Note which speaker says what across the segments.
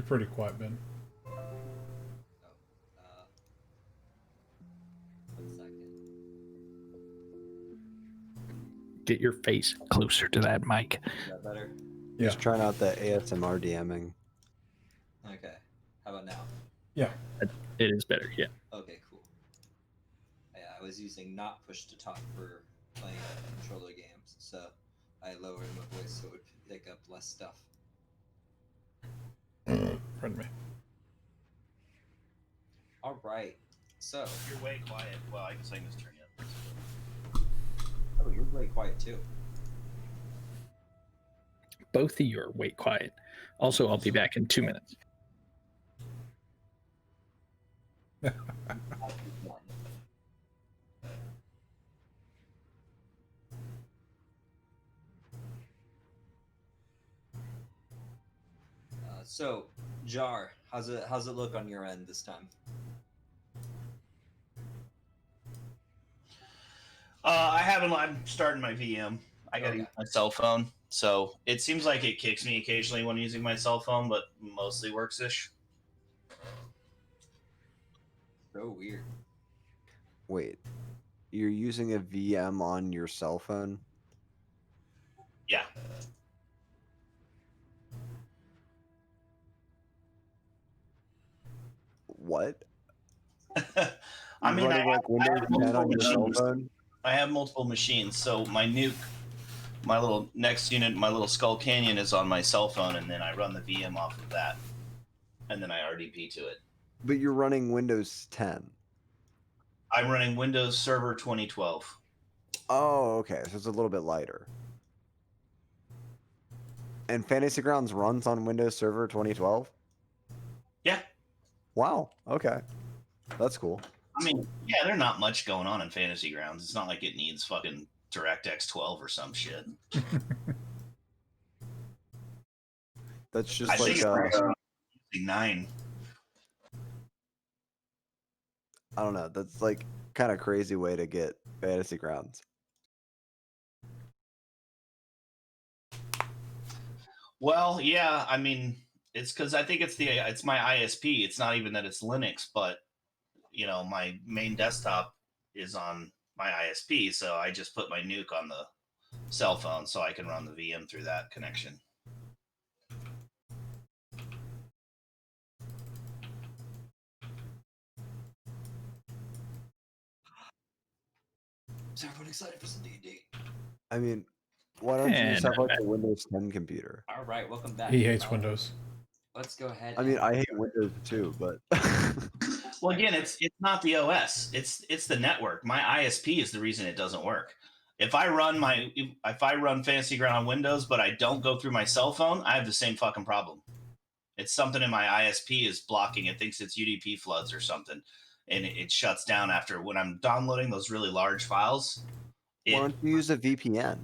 Speaker 1: You're pretty quiet, Ben.
Speaker 2: Oh, 1 second.
Speaker 3: Get your face closer to that mic.
Speaker 2: Is that better?
Speaker 1: Yeah.
Speaker 4: Just trying out the ASMR DMing.
Speaker 2: Okay. How about now?
Speaker 1: Yeah.
Speaker 3: It is better, yeah.
Speaker 2: Okay, cool. Yeah, I was using not push to talk for playing controller games, so I lowered my voice so it would pick up less stuff.
Speaker 1: Pardon me.
Speaker 2: All right. So.
Speaker 5: You're way quiet. Well, I guess I can just turn you up.
Speaker 2: Oh, you're way quiet too.
Speaker 3: Both of you are way quiet. Also, I'll be back in 2 minutes.
Speaker 2: So, Jar, how's it look on your end this time?
Speaker 5: I'm starting my VM. I gotta
Speaker 2: Okay.
Speaker 5: use my cell phone. So it seems like it kicks me occasionally when using my cell phone, but mostly works-ish.
Speaker 2: So weird.
Speaker 4: Wait, you're using a VM on your cell phone?
Speaker 5: Yeah.
Speaker 4: What?
Speaker 5: I mean,
Speaker 4: running like Windows 10 on your cell phone?
Speaker 5: I have multiple machines, so my nuke, my little next unit, my little Skull Canyon is on my cell phone, and then I run the VM off of that, and then I RDP to it.
Speaker 4: But you're running Windows 10.
Speaker 5: I'm running Windows Server 2012.
Speaker 4: Oh, okay. So it's a little bit lighter. And Fantasy Grounds runs on Windows Server 2012?
Speaker 5: Yeah.
Speaker 4: Wow. Okay. That's cool.
Speaker 5: I mean, yeah, there's not much going on in Fantasy Grounds. It's not like it needs fucking DirectX 12 or some shit.
Speaker 4: That's just
Speaker 5: I
Speaker 4: like
Speaker 5: think it's 9.
Speaker 4: I don't know. That's like kind of crazy way to get Fantasy Grounds.
Speaker 5: Well, yeah, I mean, it's because I think it's my ISP. It's not even that it's Linux, but you know, my main desktop is on my ISP, so I just put my nuke on the cell phone so I can run the VM through that connection.
Speaker 2: Is everyone excited for some D&D?
Speaker 4: I mean, why don't you just have like a Windows 10 computer?
Speaker 2: All right, welcome back.
Speaker 1: He hates Windows.
Speaker 2: Let's go ahead.
Speaker 4: I mean, I hate Windows too, but
Speaker 5: Well, again, it's not the OS. It's the network. My ISP is the reason it doesn't work. If I run Fantasy Ground on Windows, but I don't go through my cell phone, I have the same fucking problem. It's something in my ISP is blocking. It thinks it's UDP floods or something, and it shuts down after when I'm downloading those really large files.
Speaker 4: why don't you use a VPN?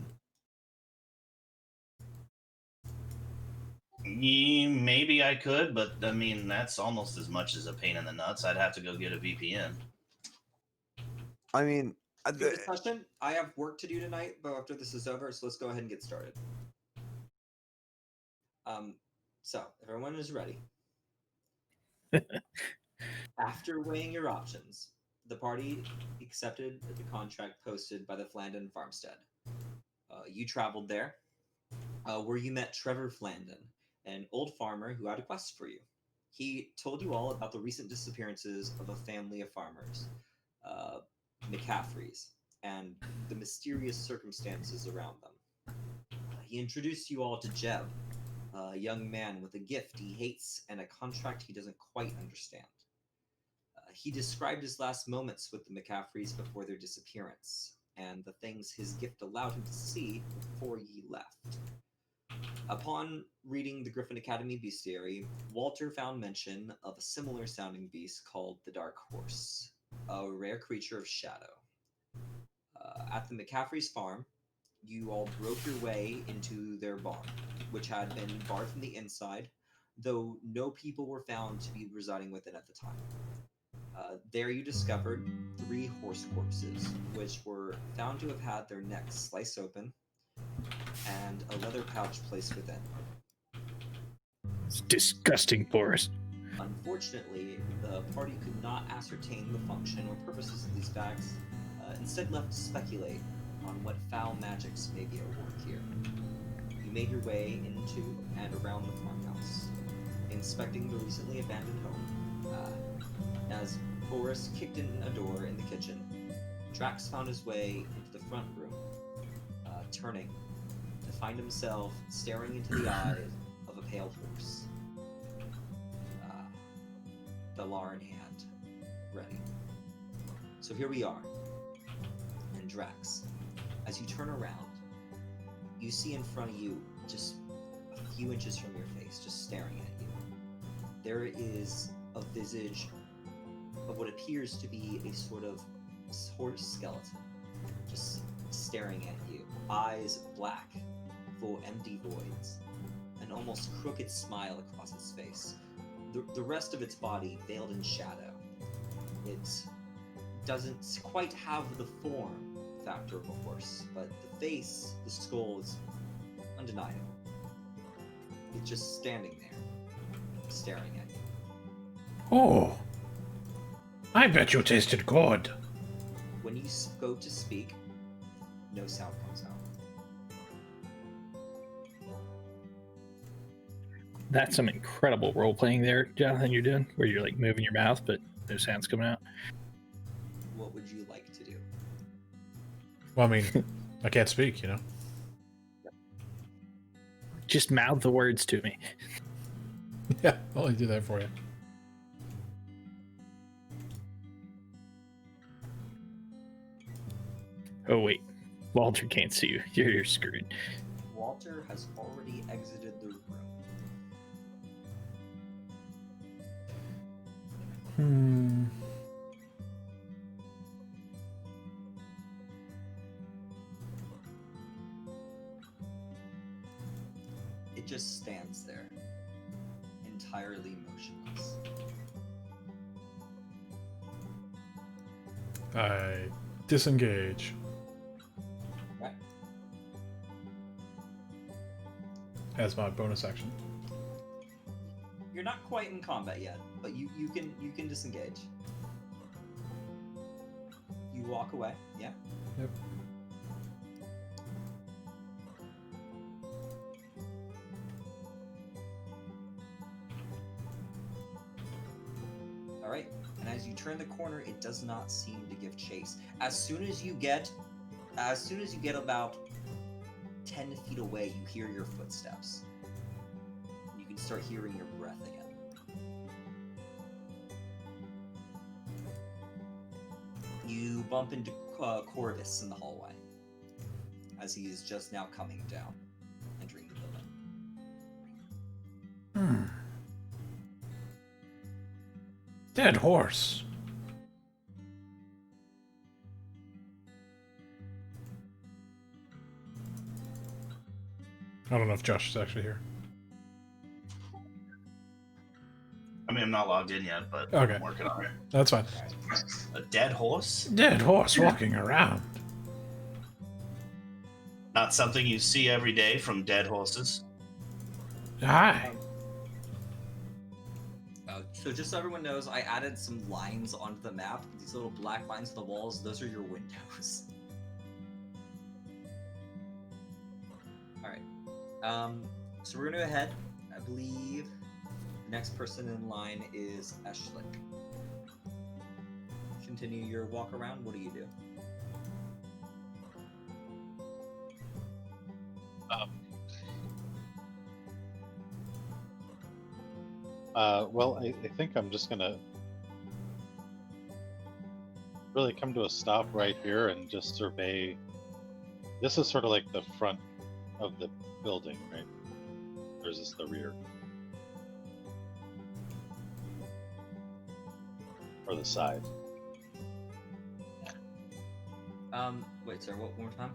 Speaker 5: Maybe I could, but I mean that's almost as much as a pain in the nuts. I'd have to go get a VPN.
Speaker 4: I mean,
Speaker 2: Good discussion. I have work to do tonight, but after this is over, so let's go ahead and get started. So everyone is ready. After weighing your options, the party accepted the contract posted by the Flandon farmstead. You traveled there, where you met Trevor Flandon, an old farmer who had a quest for you. He told you all about the recent disappearances of a family of farmers, McCaffreys, and the mysterious circumstances around them. He introduced you all to Jeb, a young man with a gift he hates and a contract he doesn't quite understand. He described his last moments with the McCaffreys before their disappearance, and the things his gift allowed him to see before he left. Upon reading the Griffin Academy Bestiary, Walter found mention of a similar sounding beast called the Dark Horse, a rare creature of shadow. At the McCaffrey's farm, you all broke your way into their barn, which had been barred from the inside, though no people were found to be residing within at the time. There you discovered 3 horse corpses, which were found to have had their necks sliced open and a leather pouch placed within.
Speaker 3: It's disgusting forest.
Speaker 2: Unfortunately, the party could not ascertain the function or purposes of these bags, instead left to speculate on what foul magics may be at work here. You made your way into and around the farmhouse, inspecting the recently abandoned home. As Boris kicked in a door in the kitchen, Drax found his way into the front room, turning to find himself staring into the eyes of a pale horse. Valar in hand, ready. So here we are. And Drax, as you turn around, you see in front of you, just a few inches from your face, just staring at you, there is a visage of what appears to be a sort of horse skeleton, just staring at you. Eyes black, full empty voids, an almost crooked smile across its face. The rest of its body veiled in shadow. It doesn't quite have the form factor of a horse, but the face, the skull is undeniable. It's just standing there, staring at you.
Speaker 1: Oh, I bet you tasted good.
Speaker 2: When you go to speak, no sound comes out.
Speaker 3: That's some incredible role playing there, Jonathan. You're doing where you're like moving your mouth, but no sounds coming out.
Speaker 2: What would you like to do?
Speaker 1: Well, I mean, I can't speak, you know.
Speaker 3: Just mouth the words to me.
Speaker 1: Yeah, I'll do that for you.
Speaker 3: Oh wait, Walter can't see you. You're screwed.
Speaker 2: Walter has already exited the room. It just stands there, entirely motionless.
Speaker 1: I disengage.
Speaker 2: Right.
Speaker 1: As my bonus action.
Speaker 2: You're not quite in combat yet, but you can disengage. You walk away, yeah?
Speaker 1: Yep.
Speaker 2: Alright, and as you turn the corner, it does not seem to give chase. As soon as you get about 10 feet away, you hear your footsteps. You can start hearing your breath again. You bump into Corvus in the hallway, as he is just now coming down, entering the building.
Speaker 1: Dead horse. I don't know if Josh is actually here.
Speaker 5: I mean, I'm not logged in yet, but
Speaker 1: Okay.
Speaker 5: I'm working on it.
Speaker 1: That's fine.
Speaker 5: A dead horse?
Speaker 1: Dead horse walking around.
Speaker 5: Not something you see every day from dead horses.
Speaker 1: Hi.
Speaker 2: So just so everyone knows, I added some lines onto the map. These little black lines on the walls, those are your windows. Alright. So we're gonna go ahead. I believe the next person in line is Eshlik. Continue your walk around. What do you do?
Speaker 6: Well, I think I'm just gonna really come to a stop right here and just survey. This is sort of like the front of the building, right? Or is this the rear? Or the side?
Speaker 2: Wait, sorry, one more time?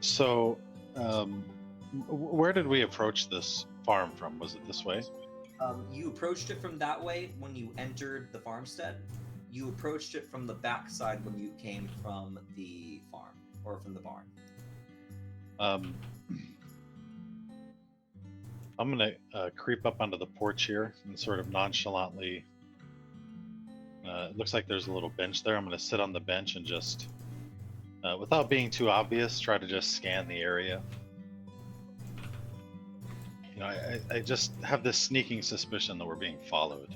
Speaker 6: So, where did we approach this farm from? Was it this way?
Speaker 2: You approached it from that way when you entered the farmstead. You approached it from the back side when you came from the farm, or from the barn.
Speaker 6: I'm gonna creep up onto the porch here and sort of nonchalantly. It looks like there's a little bench there. I'm gonna sit on the bench and just, without being too obvious, try to just scan the area. You know, I just have this sneaking suspicion that we're being followed.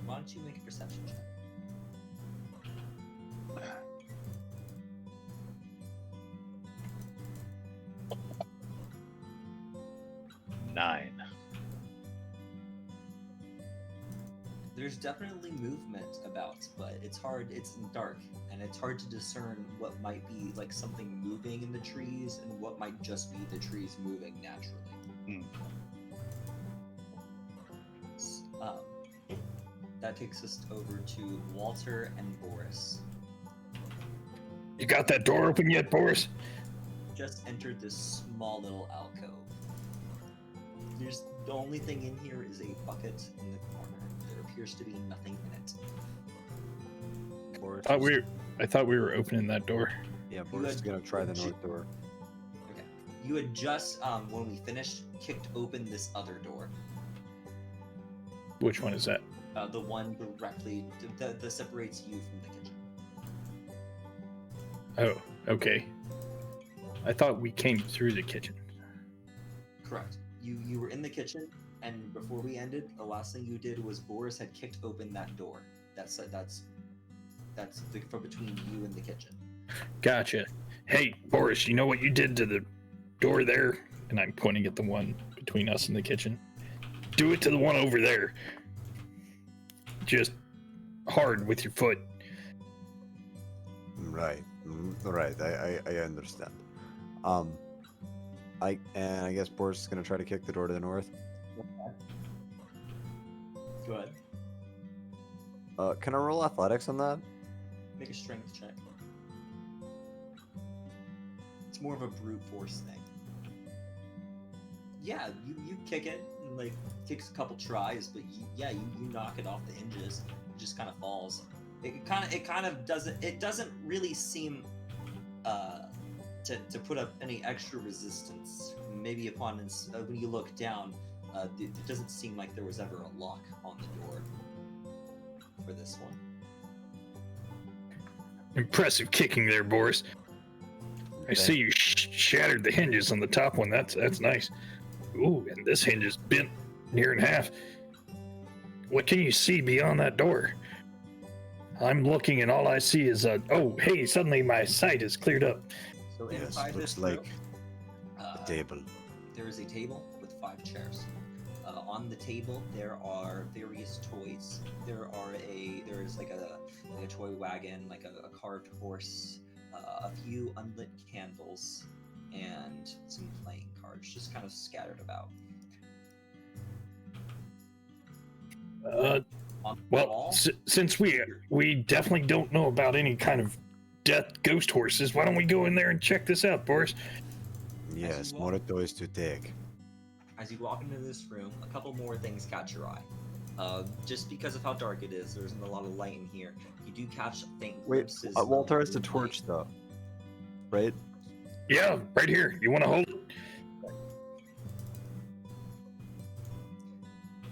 Speaker 2: Why don't you make a perception check?
Speaker 6: 9.
Speaker 2: There's definitely movement about, but it's hard. It's dark, and it's hard to discern what might be like something moving in the trees and what might just be the trees moving naturally.
Speaker 6: Hmm.
Speaker 2: That takes us over to Walter and Boris.
Speaker 3: You got that door open yet, Boris?
Speaker 2: Just entered this small little alcove. There's the only thing in here is a bucket in the corner. There appears to be nothing in it.
Speaker 4: Boris
Speaker 3: I thought we were opening that door.
Speaker 4: Yeah, Boris is gonna try the north door.
Speaker 2: Okay. You had just, when we finished, kicked open this other door.
Speaker 3: Which one is that?
Speaker 2: The one directly that separates you from the kitchen.
Speaker 3: Oh, okay. I thought we came through the kitchen.
Speaker 2: Correct. You were in the kitchen, and before we ended, the last thing you did was Boris had kicked open that door. That's from between you and the kitchen.
Speaker 3: Gotcha. Hey, Boris, you know what you did to the door there? And I'm pointing at the one between us and the kitchen. Do it to the one over there. Just hard with your foot.
Speaker 4: Right. Right. I understand. I guess Boris is gonna try to kick the door to the north.
Speaker 2: Go ahead.
Speaker 4: Can I roll athletics on that?
Speaker 2: Make a strength check. It's more of a brute force thing. Yeah, you kick it, and like takes a couple tries, but you knock it off the hinges. It just kind of falls. It kind of doesn't really seem to put up any extra resistance. Maybe upon when you look down, it doesn't seem like there was ever a lock on the door for this one.
Speaker 3: Impressive kicking there, Boris. I see you shattered the hinges on the top one. That's nice. Ooh, and this hinge is bent near in half. What can you see beyond that door? I'm looking and all I see is oh, hey, suddenly my sight is cleared up.
Speaker 2: So
Speaker 4: Yes,
Speaker 2: inside
Speaker 4: looks
Speaker 2: this
Speaker 4: like
Speaker 2: room,
Speaker 4: a table.
Speaker 2: there is a table with 5 chairs. On the table there are various toys. There is like a toy wagon, like a carved horse, a few unlit candles, and some playing cards just kind of scattered about. On the
Speaker 3: Well,
Speaker 2: wall,
Speaker 3: since we definitely don't know about any kind of death ghost horses, why don't we go in there and check this out, Boris?
Speaker 4: Yes,
Speaker 2: you
Speaker 4: more
Speaker 2: walk-
Speaker 4: toys to take.
Speaker 2: as you walk into this room, a couple more things catch your eye. Just because of how dark it is, there isn't a lot of light in here. You do catch faint
Speaker 4: Wait,
Speaker 2: glimpses.
Speaker 4: Walter
Speaker 2: of
Speaker 4: has the
Speaker 2: moonlight.
Speaker 4: torch though, right?
Speaker 3: Yeah, right here. You want to hold it?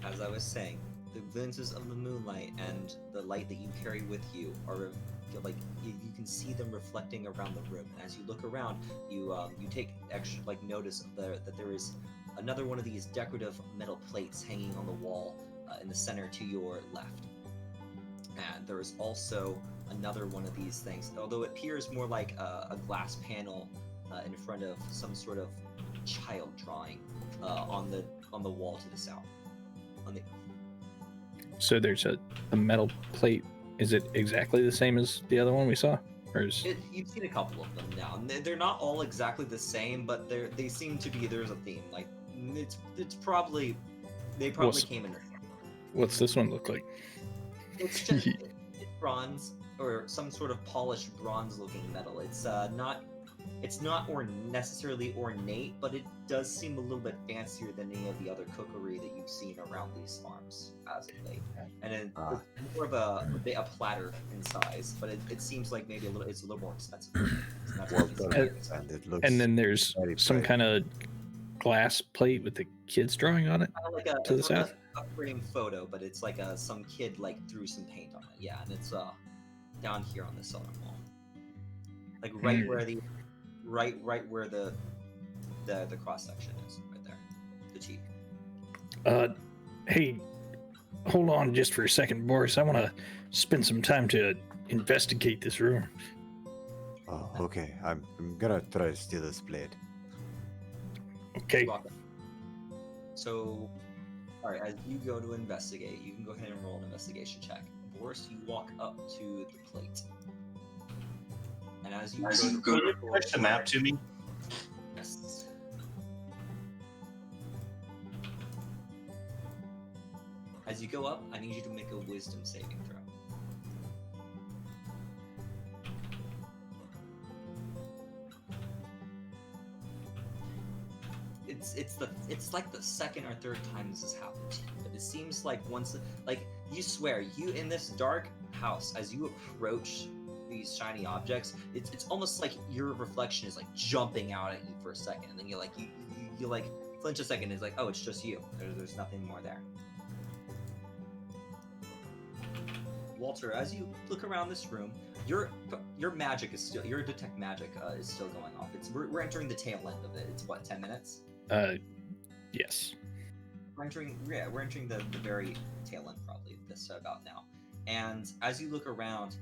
Speaker 2: As I was saying, the glimpses of the moonlight and the light that you carry with you are like you can see them reflecting around the room. And as you look around, you take extra notice of that there is another one of these decorative metal plates hanging on the wall in the center to your left. And there is also another one of these things, although it appears more like a glass panel in front of some sort of child drawing on the wall to the south.
Speaker 3: So there's a metal plate. Is it exactly the same as the other one we saw? Or is...
Speaker 2: You've seen a couple of them now. And they're not all exactly the same, but they seem to be. There's a theme. Like it's probably they probably came in.
Speaker 3: What's this one look like?
Speaker 2: It's just it's bronze or some sort of polished bronze-looking metal. It's not necessarily ornate, but it does seem a little bit fancier than any of the other cookery that you've seen around these farms as of late. And it's more of a platter in size, but it seems like maybe it's a little more expensive. So that's what
Speaker 4: Well
Speaker 2: you
Speaker 4: done.
Speaker 2: see.
Speaker 4: And it looks
Speaker 3: And then there's
Speaker 4: very
Speaker 3: some
Speaker 4: bright.
Speaker 3: kind of glass plate with the kid's drawing on it?
Speaker 2: Kind of like a
Speaker 3: To the
Speaker 2: it's like
Speaker 3: south?
Speaker 2: a frame photo, but it's like some kid like threw some paint on it. Yeah, and it's down here on the southern wall, like right where the right where the cross section is, right there, the cheek.
Speaker 3: Hey, hold on just for a second, Boris. I want to spend some time to investigate this room.
Speaker 4: Oh, okay. I'm gonna try to steal this plate.
Speaker 3: Okay.
Speaker 2: So, all right, as you go to investigate, you can go ahead and roll an investigation check. Boris, you walk up to the plate, and as you
Speaker 5: Will you push the map to me?
Speaker 2: Yes. As you go up, I need you to make a wisdom saving throw. It's like the second or third time this has happened to you, but it seems like you swear you in this dark house, as you approach these shiny objects, it's almost like your reflection is like jumping out at you for a second, and then you flinch a second, and it's like, oh, it's just you. There's nothing more there. Walter, as you look around this room, your magic is still, your detect magic is still going off. We're entering the tail end of it. It's what, 10 minutes?
Speaker 3: Yes.
Speaker 2: We're entering the very tail end probably of this about now. And as you look around,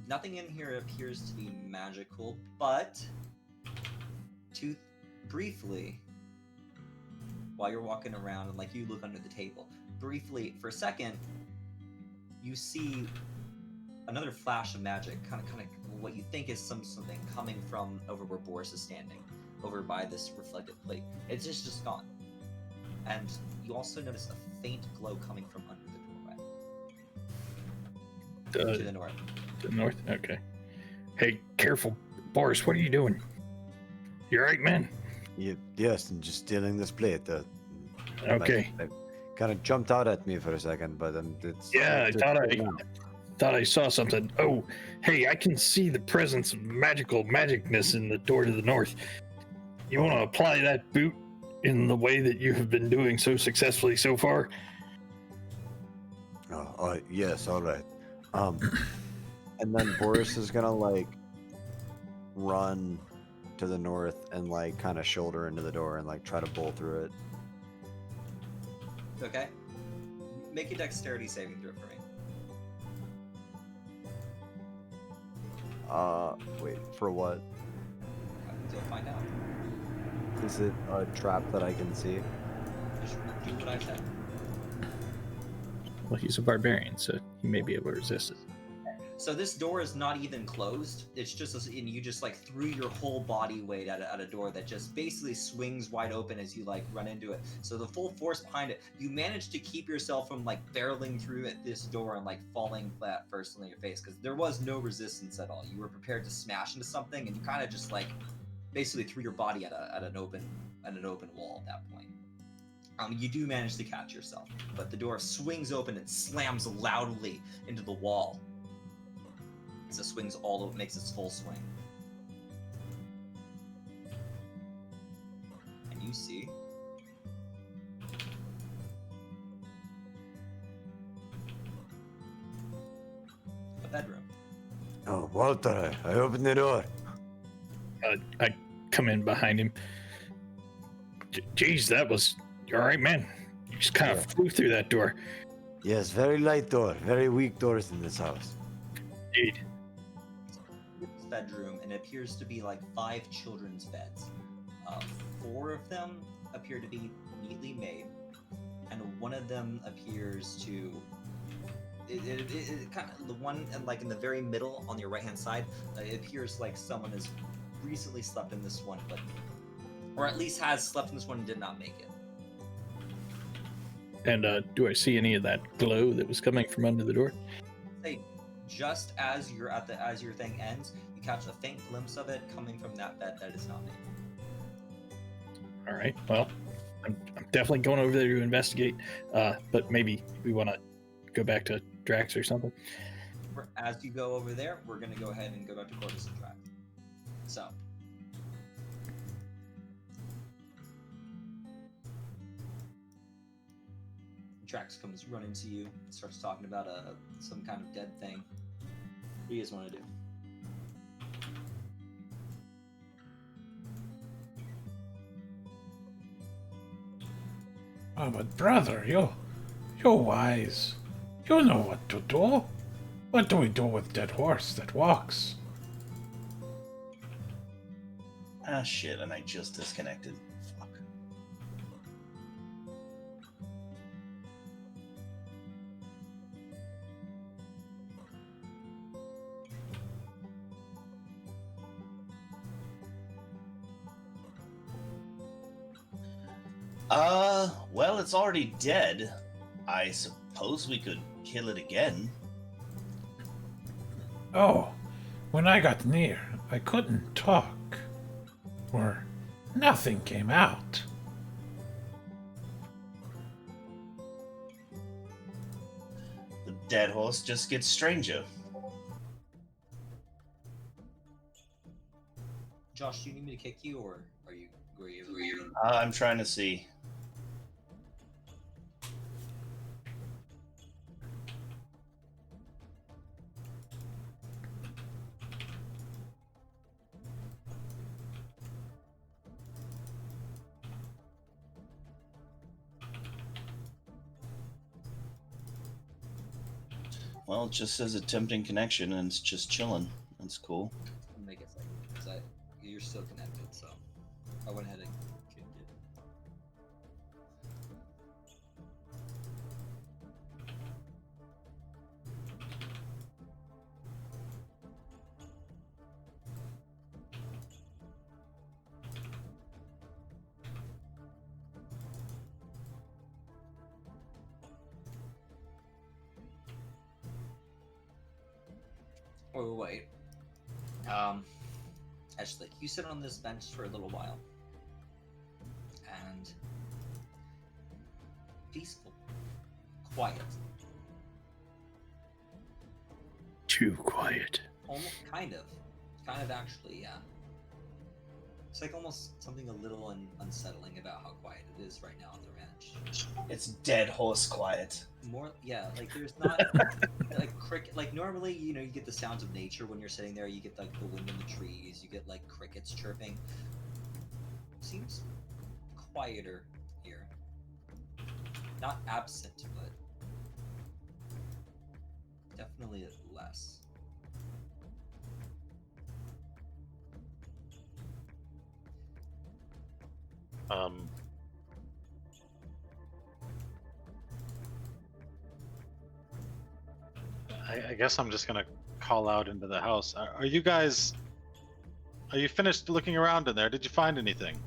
Speaker 2: nothing in here appears to be magical, but briefly, while you're walking around and like you look under the table, briefly for a second, you see another flash of magic, kind of what you think is something coming from over where Boris is standing, over by this reflected plate. It's just gone. And you also notice a faint glow coming from under the doorway. To the north.
Speaker 3: To the north? Okay. Hey, careful. Boris, what are you doing? You alright, man?
Speaker 4: Yes, I'm just stealing this plate.
Speaker 3: Okay.
Speaker 4: Kind of jumped out at me for a second, but it's...
Speaker 3: Yeah, I
Speaker 4: it's
Speaker 3: thought I saw something. Oh, hey, I can see the presence of magicness in the door to the north. You want to apply that boot in the way that you have been doing so successfully so far?
Speaker 4: Yes, all right. And then Boris is gonna like run to the north and like kind of shoulder into the door and like try to bolt through it.
Speaker 2: Okay. Make a dexterity saving throw for me.
Speaker 4: Wait, for what?
Speaker 2: You'll find out.
Speaker 4: Is it a trap that I can see?
Speaker 2: Just do what I said.
Speaker 3: Well, he's a barbarian, so he may be able to resist it.
Speaker 2: So this door is not even closed. It's just, and you just like threw your whole body weight at a door that just basically swings wide open as you like run into it. So the full force behind it, you managed to keep yourself from like barreling through at this door and like falling flat first on your face, because there was no resistance at all. You were prepared to smash into something, and you kind of just like basically threw your body at an open wall at that point. You do manage to catch yourself, but the door swings open and slams loudly into the wall. As it swings makes its full swing. And you see a bedroom.
Speaker 4: Oh, Walter, I opened the door.
Speaker 3: I come in behind him. Jeez, that was... You all right, man? You just kind of flew through that door.
Speaker 4: Yes, very light door. Very weak doors in this house.
Speaker 3: Indeed.
Speaker 2: Bedroom, and it appears to be like 5 children's beds. 4 of them appear to be neatly made, and one of them appears to it kind of, the one like in the very middle on your right hand side, it appears like someone has recently slept in this one, but or at least has slept in this one and did not make it.
Speaker 3: And do I see any of that glow that was coming from under the door?
Speaker 2: Say, just as you're as your thing ends, you catch a faint glimpse of it coming from that bed that is not made.
Speaker 3: All right. Well, I'm definitely going over there to investigate. But maybe we want to go back to Drax or something.
Speaker 2: As you go over there, we're going to go ahead and go back to Corvus and Drax. So, Drax comes running to you, starts talking about some kind of dead thing. What do you guys want to do?
Speaker 1: Oh, but brother, you're wise. You know what to do. What do we do with dead horse that walks?
Speaker 5: Ah, shit, and I just disconnected. Fuck. Well, it's already dead. I suppose we could kill it again.
Speaker 1: Oh, when I got near, I couldn't talk. Or nothing came out.
Speaker 5: The dead horse just gets stranger.
Speaker 2: Josh, do you need me to kick you, or are you?
Speaker 5: I'm trying to see. Well, it just says attempting connection, and it's just chilling. That's cool.
Speaker 2: I'm gonna get like, you're still connected, so I went ahead and kicked it. Oh wait. Ashley, you sit on this bench for a little while, and peaceful, quiet,
Speaker 3: Too quiet.
Speaker 2: almost kind of actually, yeah. It's like almost something a little unsettling about how quiet it is right now on the ranch.
Speaker 5: It's dead horse quiet.
Speaker 2: More, yeah, like there's not like cricket. Like normally, you know, you get the sounds of nature when you're sitting there. You get like the wind in the trees. You get like crickets chirping. Seems quieter here. Not absent, but definitely less.
Speaker 6: I guess I'm just gonna call out into the house. Are you guys? Are you finished looking around in there? Did you find anything?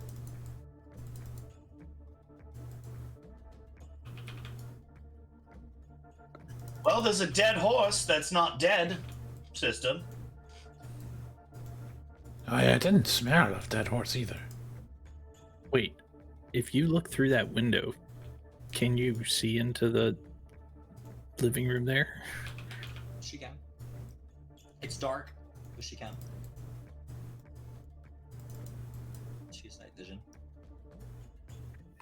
Speaker 5: Well, there's a dead horse that's not dead, system.
Speaker 1: I didn't smell of dead horse either.
Speaker 3: Wait, if you look through that window, can you see into the living room there?
Speaker 2: She can. It's dark, but she can. She has night vision.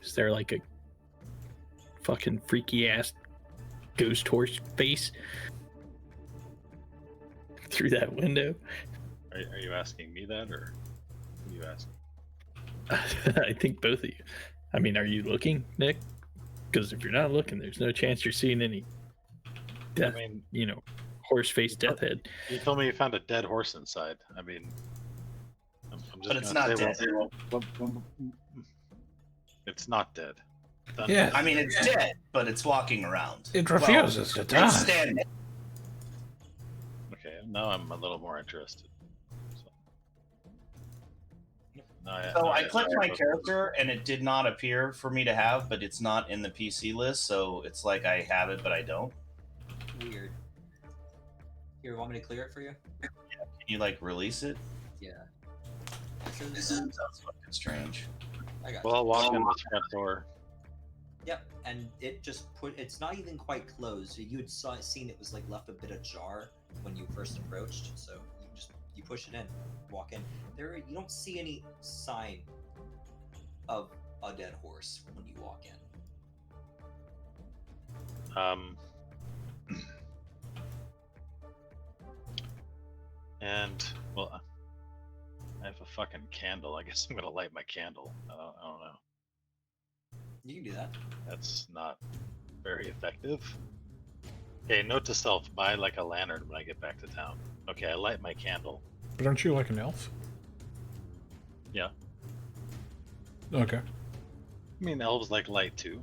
Speaker 3: Is there like a fucking freaky ass ghost horse face through that window?
Speaker 6: Are you asking me that, or who are you asking?
Speaker 3: I think both of you. I mean, are you looking, Nick? Because if you're not looking, there's no chance you're seeing any death,
Speaker 6: I mean,
Speaker 3: horse face death head.
Speaker 6: you told me you found a dead horse inside. I mean, I'm just
Speaker 5: But it's
Speaker 6: gonna
Speaker 5: not
Speaker 6: say,
Speaker 5: dead.
Speaker 6: it's not dead. Done.
Speaker 1: Yeah,
Speaker 5: I mean, it's dead, but it's walking around.
Speaker 1: it refuses to
Speaker 5: It's
Speaker 1: die.
Speaker 5: standing.
Speaker 6: Okay, now I'm a little more interested.
Speaker 5: So I clicked my character, and it did not appear for me to have, but it's not in the PC list, so it's like I have it, but I don't.
Speaker 2: Weird. Here, want me to clear it for you?
Speaker 5: Can you like release it?
Speaker 2: Yeah.
Speaker 5: This sounds fucking strange.
Speaker 2: I got
Speaker 6: Well, I'll walk in the front door.
Speaker 2: Yep, and it just it's not even quite closed. You had seen it was like left a bit ajar when you first approached, so you push it in, walk in. You don't see any sign of a dead horse when you walk in.
Speaker 6: And well, I have a fucking candle. I guess I'm gonna light my candle. I don't know.
Speaker 2: You can do that.
Speaker 6: That's not very effective. Okay, note to self: buy like a lantern when I get back to town. Okay, I light my candle.
Speaker 1: But aren't you like an elf?
Speaker 6: Yeah,
Speaker 1: Okay.
Speaker 6: I mean elves like light too.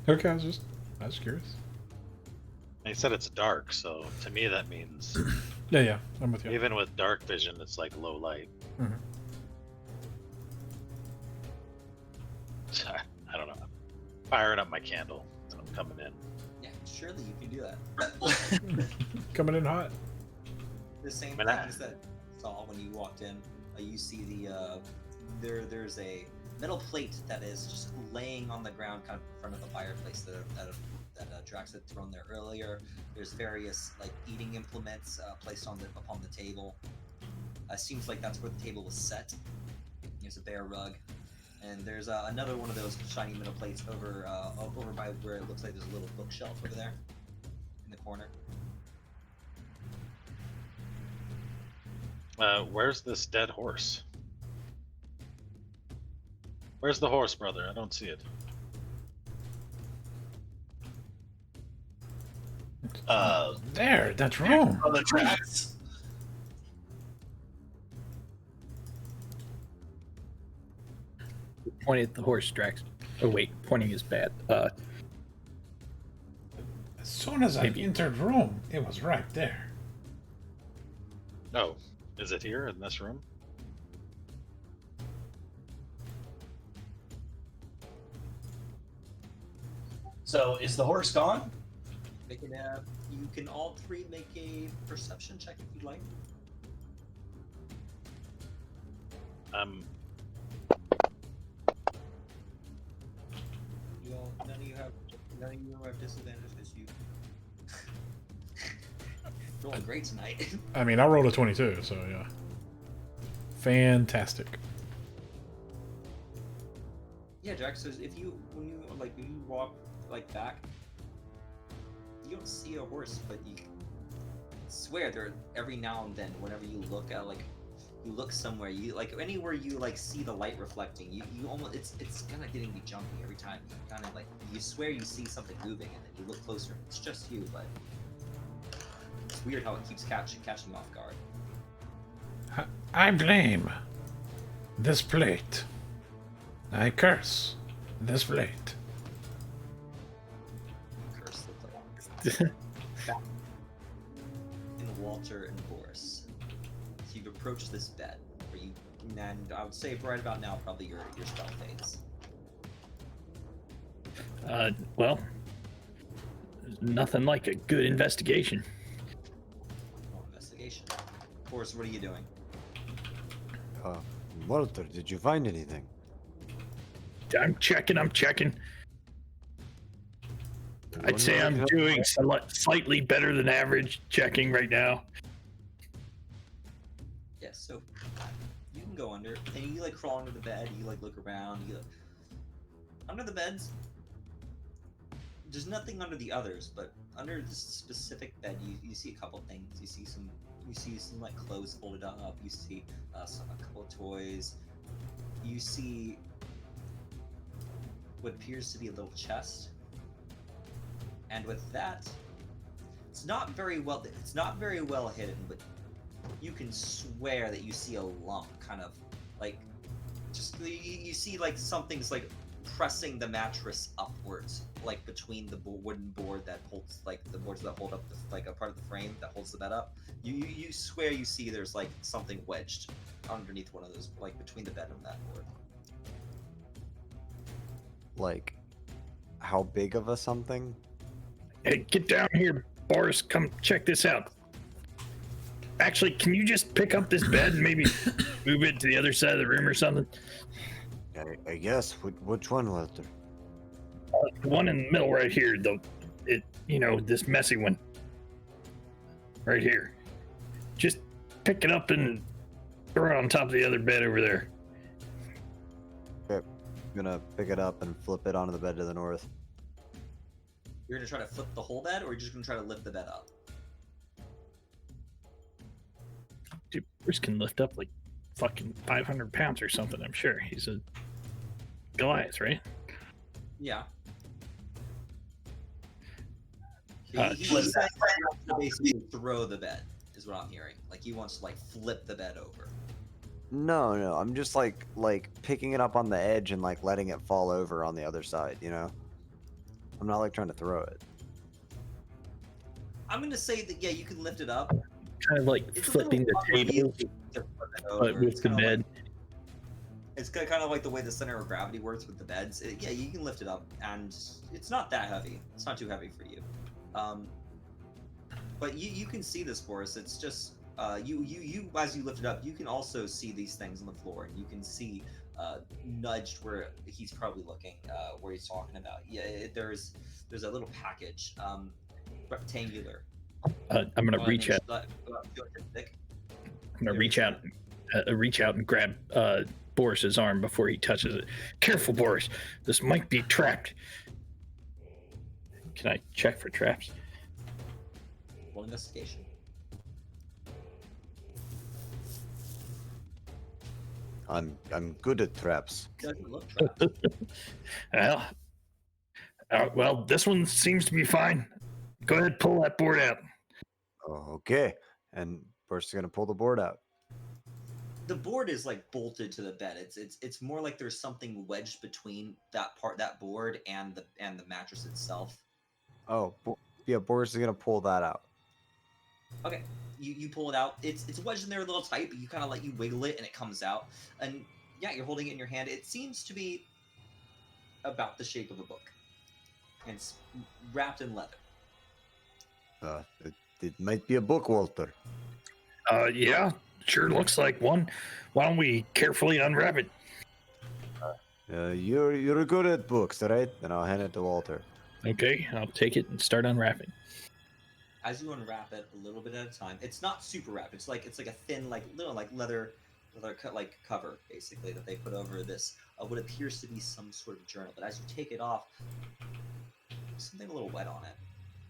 Speaker 1: Okay, I was curious.
Speaker 6: They said it's dark, so to me that means
Speaker 1: Yeah, I'm with you.
Speaker 6: even with dark vision, it's like low light.
Speaker 1: Mhm.
Speaker 6: I don't know. Firing up my candle. I'm coming in.
Speaker 2: Yeah, surely you can do that.
Speaker 1: Coming in hot.
Speaker 2: The same
Speaker 6: Man, I-
Speaker 2: things that you saw when you walked in. You see the there's a metal plate that is just laying on the ground, kind of in front of the fireplace that Drax had thrown there earlier. There's various like eating implements placed upon the table. Seems like that's where the table was set. There's a bear rug, and there's another one of those shiny metal plates over by where it looks like there's a little bookshelf over there in the corner.
Speaker 6: Where's this dead horse? Where's the horse, brother? I don't see it.
Speaker 1: There, that's wrong.
Speaker 5: On the tracks.
Speaker 3: Pointing at the horse, Drax. Oh wait, pointing is bad.
Speaker 1: As soon as I
Speaker 3: Maybe.
Speaker 1: entered Rome, it was right there.
Speaker 6: Oh, is it here in this room?
Speaker 5: So is the horse gone?
Speaker 2: You can all three make a perception check if you'd like. None of you have disadvantage because you rolling great tonight.
Speaker 1: I mean, I rolled a 22, so yeah. Fantastic.
Speaker 2: Yeah, Jack. So if you when you walk like back, you don't see a horse, but you swear there every now and then, whenever you look at you look somewhere, you like anywhere you like see the light reflecting, you almost it's kind of getting me jumpy every time. You kind of like you swear you see something moving, and then you look closer, and it's just you, but it's weird how it keeps catching you off guard.
Speaker 1: I blame this plate. I curse this plate.
Speaker 2: Curse the plate. And Walter and Boris, so you've approached this bed where you, and I would say right about now probably your spell fades.
Speaker 3: Well, nothing like a good investigation.
Speaker 2: Roll investigation. Boris, what are you doing?
Speaker 4: Walter, did you find anything?
Speaker 3: I'm checking. I'd say I'm doing slightly better than average checking right now.
Speaker 2: Yes, so you can go under, and you like crawl under the bed. You like look around. You look under the beds. There's nothing under the others, but under the specific bed, you see a couple things. You see some like clothes folded up. You see a couple of toys. You see what appears to be a little chest, and with that, it's not very well hidden, but you can swear that you see a lump, kind of like just you see like something's like pressing the mattress upwards, like between the wooden board that holds like the boards that hold up like a part of the frame that holds the bed up. You swear you see there's like something wedged underneath one of those, like between the bed and that board.
Speaker 4: Like, how big of a something?
Speaker 3: Hey, get down here, Boris. Come check this out. Actually, can you just pick up this bed and maybe move it to the other side of the room or something?
Speaker 4: I guess. Which one, Walter?
Speaker 3: The one in the middle right here, this messy one. Right here. Just pick it up and throw it on top of the other bed over there.
Speaker 4: Okay. I'm gonna pick it up and flip it onto the bed to the north.
Speaker 2: You're gonna try to flip the whole bed, or you're just gonna try to lift the bed up?
Speaker 3: Dude, Bruce can lift up like fucking 500 pounds or something. I'm sure he's a Goliath, right?
Speaker 2: Yeah.
Speaker 3: Uh,
Speaker 2: He says he wants to basically throw the bed, is what I'm hearing. Like he wants to like flip the bed over.
Speaker 4: No, no, I'm just like picking it up on the edge and like letting it fall over on the other side, you know? I'm not like trying to throw it.
Speaker 2: I'm gonna say that yeah, you can lift it up.
Speaker 3: Kind of like
Speaker 2: It's a
Speaker 3: flipping the
Speaker 2: little
Speaker 3: table,
Speaker 2: unrealistic to flip it
Speaker 3: but
Speaker 2: over.
Speaker 3: with
Speaker 2: It's
Speaker 3: the
Speaker 2: kinda
Speaker 3: bed.
Speaker 2: It's kind of like the way the center of gravity works with the beds. Yeah, you can lift it up, and it's not that heavy. It's not too heavy for you. But you can see this, Boris. It's just you as you lift it up, you can also see these things on the floor, and you can see nudged where he's probably looking, where he's talking about. Yeah, there's a little package, rectangular.
Speaker 3: I'm gonna
Speaker 2: about an
Speaker 3: reach
Speaker 2: inch
Speaker 3: out.
Speaker 2: about 2 inches thick.
Speaker 3: I'm gonna reach out and grab Boris's arm before he touches it. Careful, Boris. This might be trapped. Can I check for traps?
Speaker 2: Roll investigation.
Speaker 4: I'm good at traps.
Speaker 2: Doesn't look trapped.
Speaker 3: Well, this one seems to be fine. Go ahead, pull that board out.
Speaker 4: Oh, okay. And Boris is gonna pull the board out.
Speaker 2: The board is like bolted to the bed. It's more like there's something wedged between that board and the mattress itself.
Speaker 4: Oh, yeah, Boris is gonna pull that out.
Speaker 2: Okay, you pull it out. It's wedged in there a little tight, but you kind of you wiggle it and it comes out. And yeah, you're holding it in your hand. It seems to be about the shape of a book, and it's wrapped in leather.
Speaker 4: It might be a book, Walter.
Speaker 3: Yeah, sure looks like one. Why don't we carefully unwrap it?
Speaker 4: You're good at books, right? Then I'll hand it to Walter.
Speaker 3: Okay, I'll take it and start unwrapping.
Speaker 2: As you unwrap it a little bit at a time, it's not super wrapped. It's like a thin little leather cut cover basically that they put over this what appears to be some sort of journal. But as you take it off, there's something a little wet on it.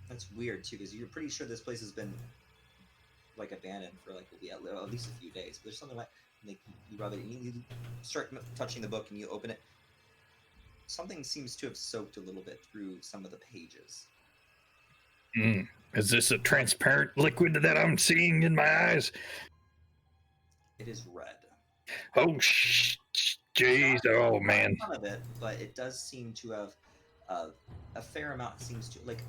Speaker 2: That's weird too, because you're pretty sure this place has been like abandoned for like at least a few days. But there's something wet. And you rub it, and you start touching the book, and you open it. Something seems to have soaked a little bit through some of the pages.
Speaker 3: Is this a transparent liquid that I'm seeing in my eyes?
Speaker 2: It is red.
Speaker 3: Oh, jeez. Oh, man.
Speaker 2: Not a ton of it, but it does seem to have a fair amount. Seems to like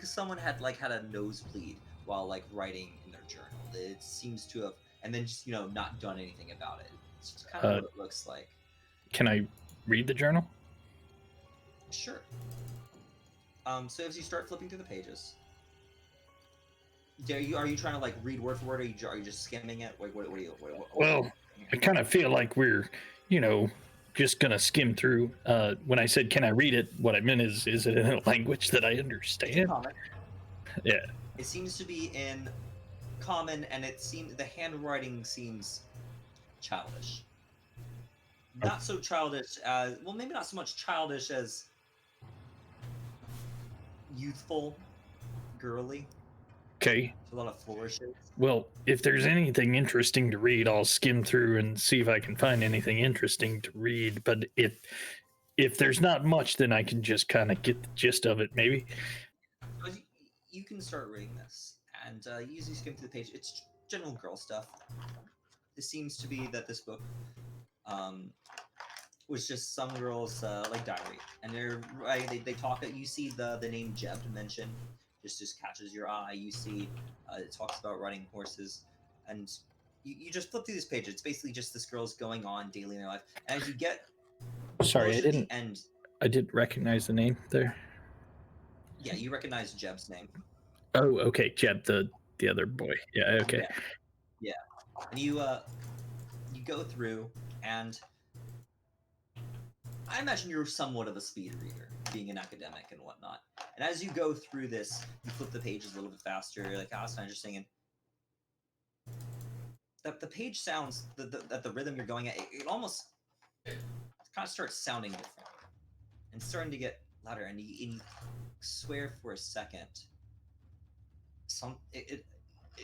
Speaker 2: someone had had a nosebleed while writing in their journal. It seems to have, and then just not done anything about it. It's just kind of what it looks like.
Speaker 3: Can I read the journal?
Speaker 2: Sure. So as you start flipping through the pages, are you trying to read word for word, or are you just skimming it? What are you?
Speaker 3: Well, I kind of feel like we're, just gonna skim through. When I said, "Can I read it?" what I meant is it in a language that I understand?
Speaker 2: Common.
Speaker 3: Yeah.
Speaker 2: It seems to be in common, and the handwriting seems childish. Not so childish as maybe not so much childish as youthful, girly.
Speaker 3: Okay.
Speaker 2: A lot of flourishes.
Speaker 3: Well, if there's anything interesting to read, I'll skim through and see if I can find anything interesting to read. But if there's not much, then I can just kind of get the gist of it, maybe.
Speaker 2: You can start reading this, and you usually skim through the page. It's general girl stuff. It seems to be that this book was just some girl's diary, and they talk. You see the name Jeb mentioned. Just catches your eye. You see it talks about riding horses, and you just flip through this page. It's basically just this girl's going on daily in their life. And as you get
Speaker 3: Sorry,
Speaker 2: closer to the end,
Speaker 3: I didn't recognize the name there.
Speaker 2: Yeah, you recognize Jeb's name.
Speaker 3: Oh, okay, Jeb, the other boy. Yeah, okay.
Speaker 2: Yeah. And you go through, and I imagine you're somewhat of a speed reader, being an academic and whatnot. And as you go through this, you flip the pages a little bit faster. You're like, it's interesting. And the page sounds, the rhythm you're going at, it almost kind of starts sounding different and starting to get louder. And swear for a second, it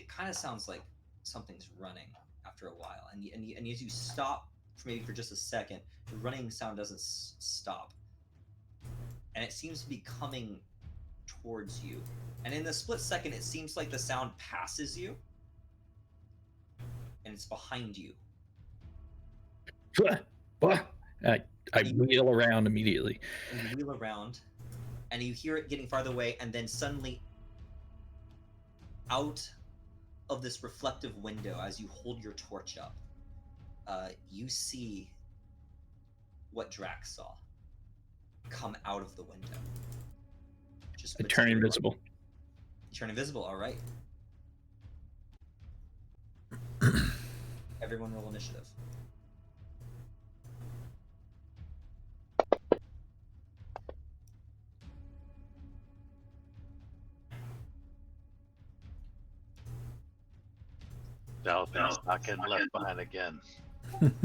Speaker 2: kind of sounds like something's running after a while, and as you stop maybe for just a second, the running sound doesn't stop, and it seems to be coming towards you. And in the split second, it seems like the sound passes you, and it's behind you.
Speaker 3: What? I wheel around immediately.
Speaker 2: And you wheel around, and you hear it getting farther away, and then suddenly, out of this reflective window, as you hold your torch up, you see what Drax saw come out of the window.
Speaker 3: I turn invisible.
Speaker 2: You turn invisible, all right. Everyone roll initiative.
Speaker 6: Jonathan's not getting left behind again.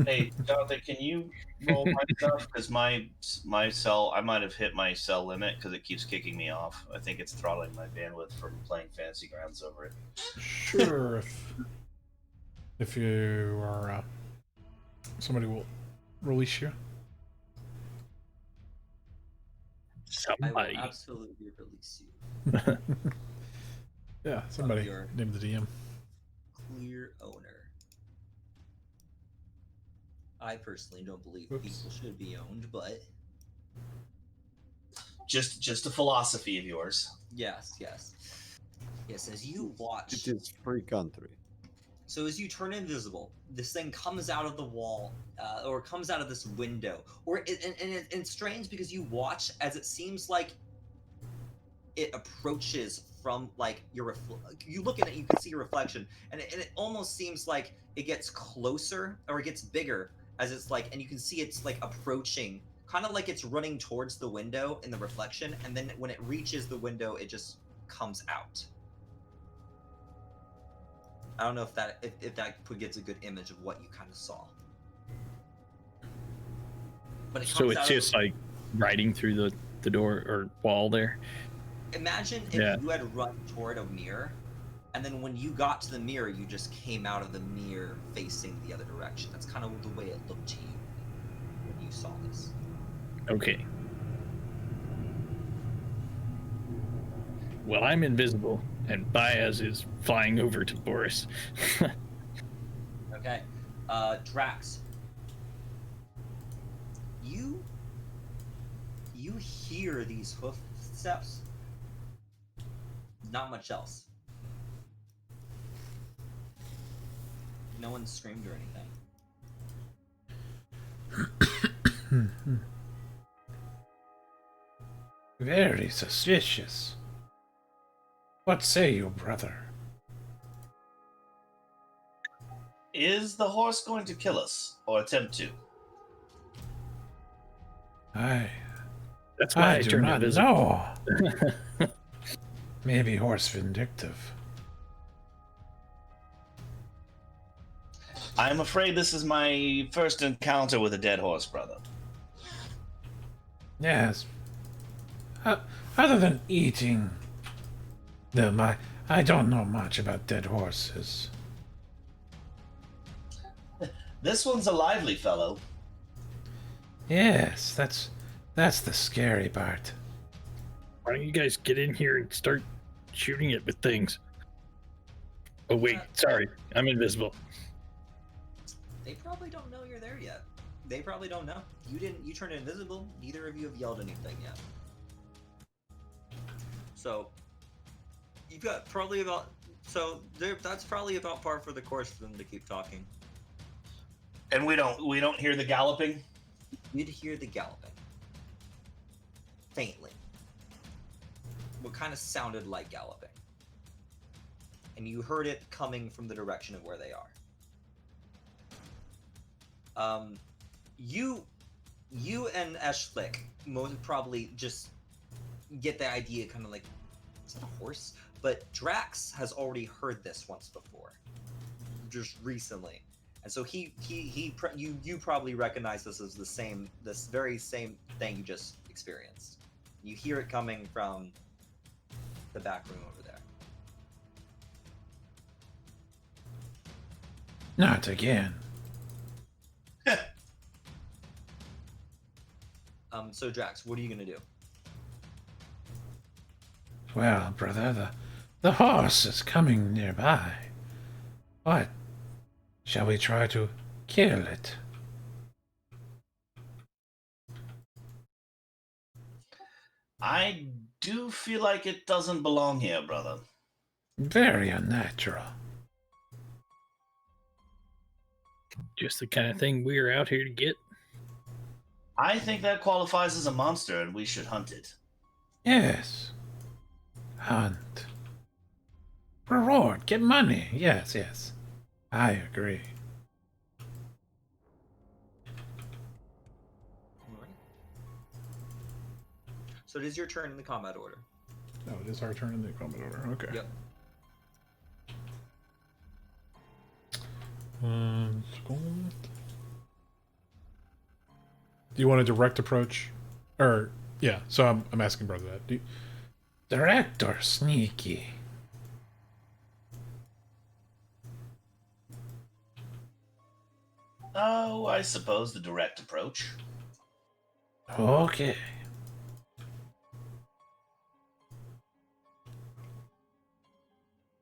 Speaker 5: Hey, Jonathan, can you roll my stuff? Because my cell, I might have hit my cell limit because it keeps kicking me off. I think it's throttling my bandwidth from playing Fantasy Grounds over it.
Speaker 1: Sure. If you are, somebody will release you.
Speaker 3: Somebody.
Speaker 2: I will absolutely release you.
Speaker 1: Yeah, somebody.
Speaker 2: Your
Speaker 1: Name the DM.
Speaker 2: clear owner. I personally don't believe
Speaker 1: Oops.
Speaker 2: people should be owned, but
Speaker 5: Just a philosophy of yours.
Speaker 2: yes. As you watch,
Speaker 4: It is free country.
Speaker 2: so as you turn invisible, this thing comes out of the wall, or comes out of this window, and it's strange because you watch as it seems like it approaches from like you look at it, you can see your reflection, and it almost seems like it gets closer or it gets bigger as it's like, and you can see it's like approaching, kind of like it's running towards the window in the reflection, and then when it reaches the window, it just comes out. I don't know if that gets a good image of what you kind of saw. But it comes
Speaker 3: So it's
Speaker 2: out
Speaker 3: just like riding through the door or wall there.
Speaker 2: Imagine if you had run toward a mirror, and then when you got to the mirror, you just came out of the mirror facing the other direction. That's kind of the way it looked to you when you saw this.
Speaker 3: Okay. Well, I'm invisible, and Baez is flying over to Boris.
Speaker 2: Okay. Drax. You hear these hoof steps. Not much else. No one screamed or anything.
Speaker 1: Very suspicious. What say you, brother?
Speaker 5: Is the horse going to kill us or attempt to?
Speaker 3: That's why I
Speaker 1: do
Speaker 3: turned
Speaker 1: not
Speaker 3: invisible.
Speaker 1: know. Maybe horse vindictive.
Speaker 5: I'm afraid this is my first encounter with a dead horse, brother.
Speaker 1: Yes. Other than eating them, I don't know much about dead horses.
Speaker 5: This one's a lively fellow.
Speaker 1: Yes, that's the scary part.
Speaker 3: Why don't you guys get in here and start shooting it with things? Oh wait, sorry, I'm invisible.
Speaker 2: They probably don't know you're there yet. They probably don't know. You turned invisible. Neither of you have yelled anything yet. So you've got probably about that's probably about par for the course for them to keep talking.
Speaker 5: And we don't hear the galloping?
Speaker 2: You'd hear the galloping. Faintly. What kind of sounded like galloping. And you heard it coming from the direction of where they are. You and Eshlik most probably just get the idea, kind of like, it's not a horse, but Drax has already heard this once before, just recently, and so you probably recognize this as this very same thing you just experienced. You hear it coming from the back room over there.
Speaker 1: Not again.
Speaker 2: So Drax, what are you gonna do?
Speaker 1: Well, brother, the horse is coming nearby. What? Shall we try to kill it?
Speaker 5: I do feel like it doesn't belong here, brother.
Speaker 1: Very unnatural.
Speaker 3: Just the kind of thing we're out here to get.
Speaker 5: I think that qualifies as a monster, and we should hunt it.
Speaker 1: Yes. Hunt. Reward. Get money. Yes, yes. I agree.
Speaker 2: So it is your turn in the combat order.
Speaker 1: Oh, it is our turn in the combat order. Okay.
Speaker 2: Yep.
Speaker 1: Do you want a direct approach? Or, yeah, so I'm asking brother that. Direct or sneaky?
Speaker 5: Oh, I suppose the direct approach.
Speaker 1: Okay.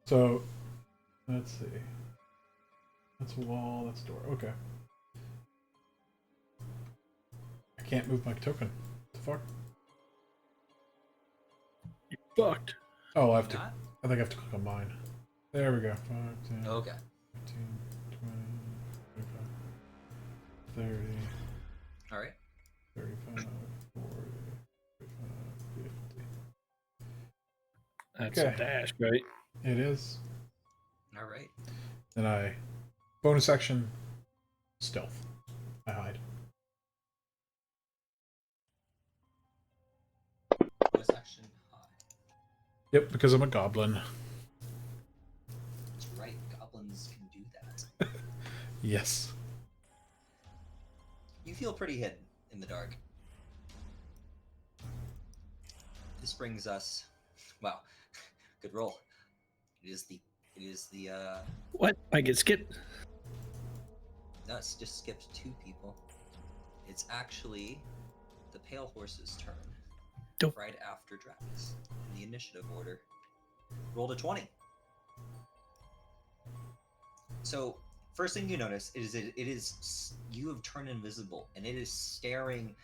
Speaker 1: So, let's see. That's a wall, that's a door. Okay. I can't move my token. What the fuck?
Speaker 3: You fucked.
Speaker 1: Oh, I have to.
Speaker 2: Not?
Speaker 1: I think I have to click on mine. There we go. 5, 10,
Speaker 2: Okay.
Speaker 1: 15, 20, 25, 30,
Speaker 2: All right.
Speaker 1: 35, 40, 45, 50.
Speaker 3: That's
Speaker 1: Okay.
Speaker 3: a dash, right?
Speaker 1: It is.
Speaker 2: All right.
Speaker 1: Then I bonus action stealth. I hide.
Speaker 2: Bonus action high.
Speaker 1: Yep, because I'm a goblin.
Speaker 2: That's right. Goblins can do that.
Speaker 1: Yes.
Speaker 2: You feel pretty hidden in the dark. This brings us. Wow. Good roll. It is the
Speaker 3: What? I get skipped?
Speaker 2: no, it's just skipped 2 people. It's actually the Pale Horse's turn.
Speaker 3: Dope.
Speaker 2: Right after Drax. In the initiative order. Rolled a 20. So, first thing you notice is it is you have turned invisible and it is staring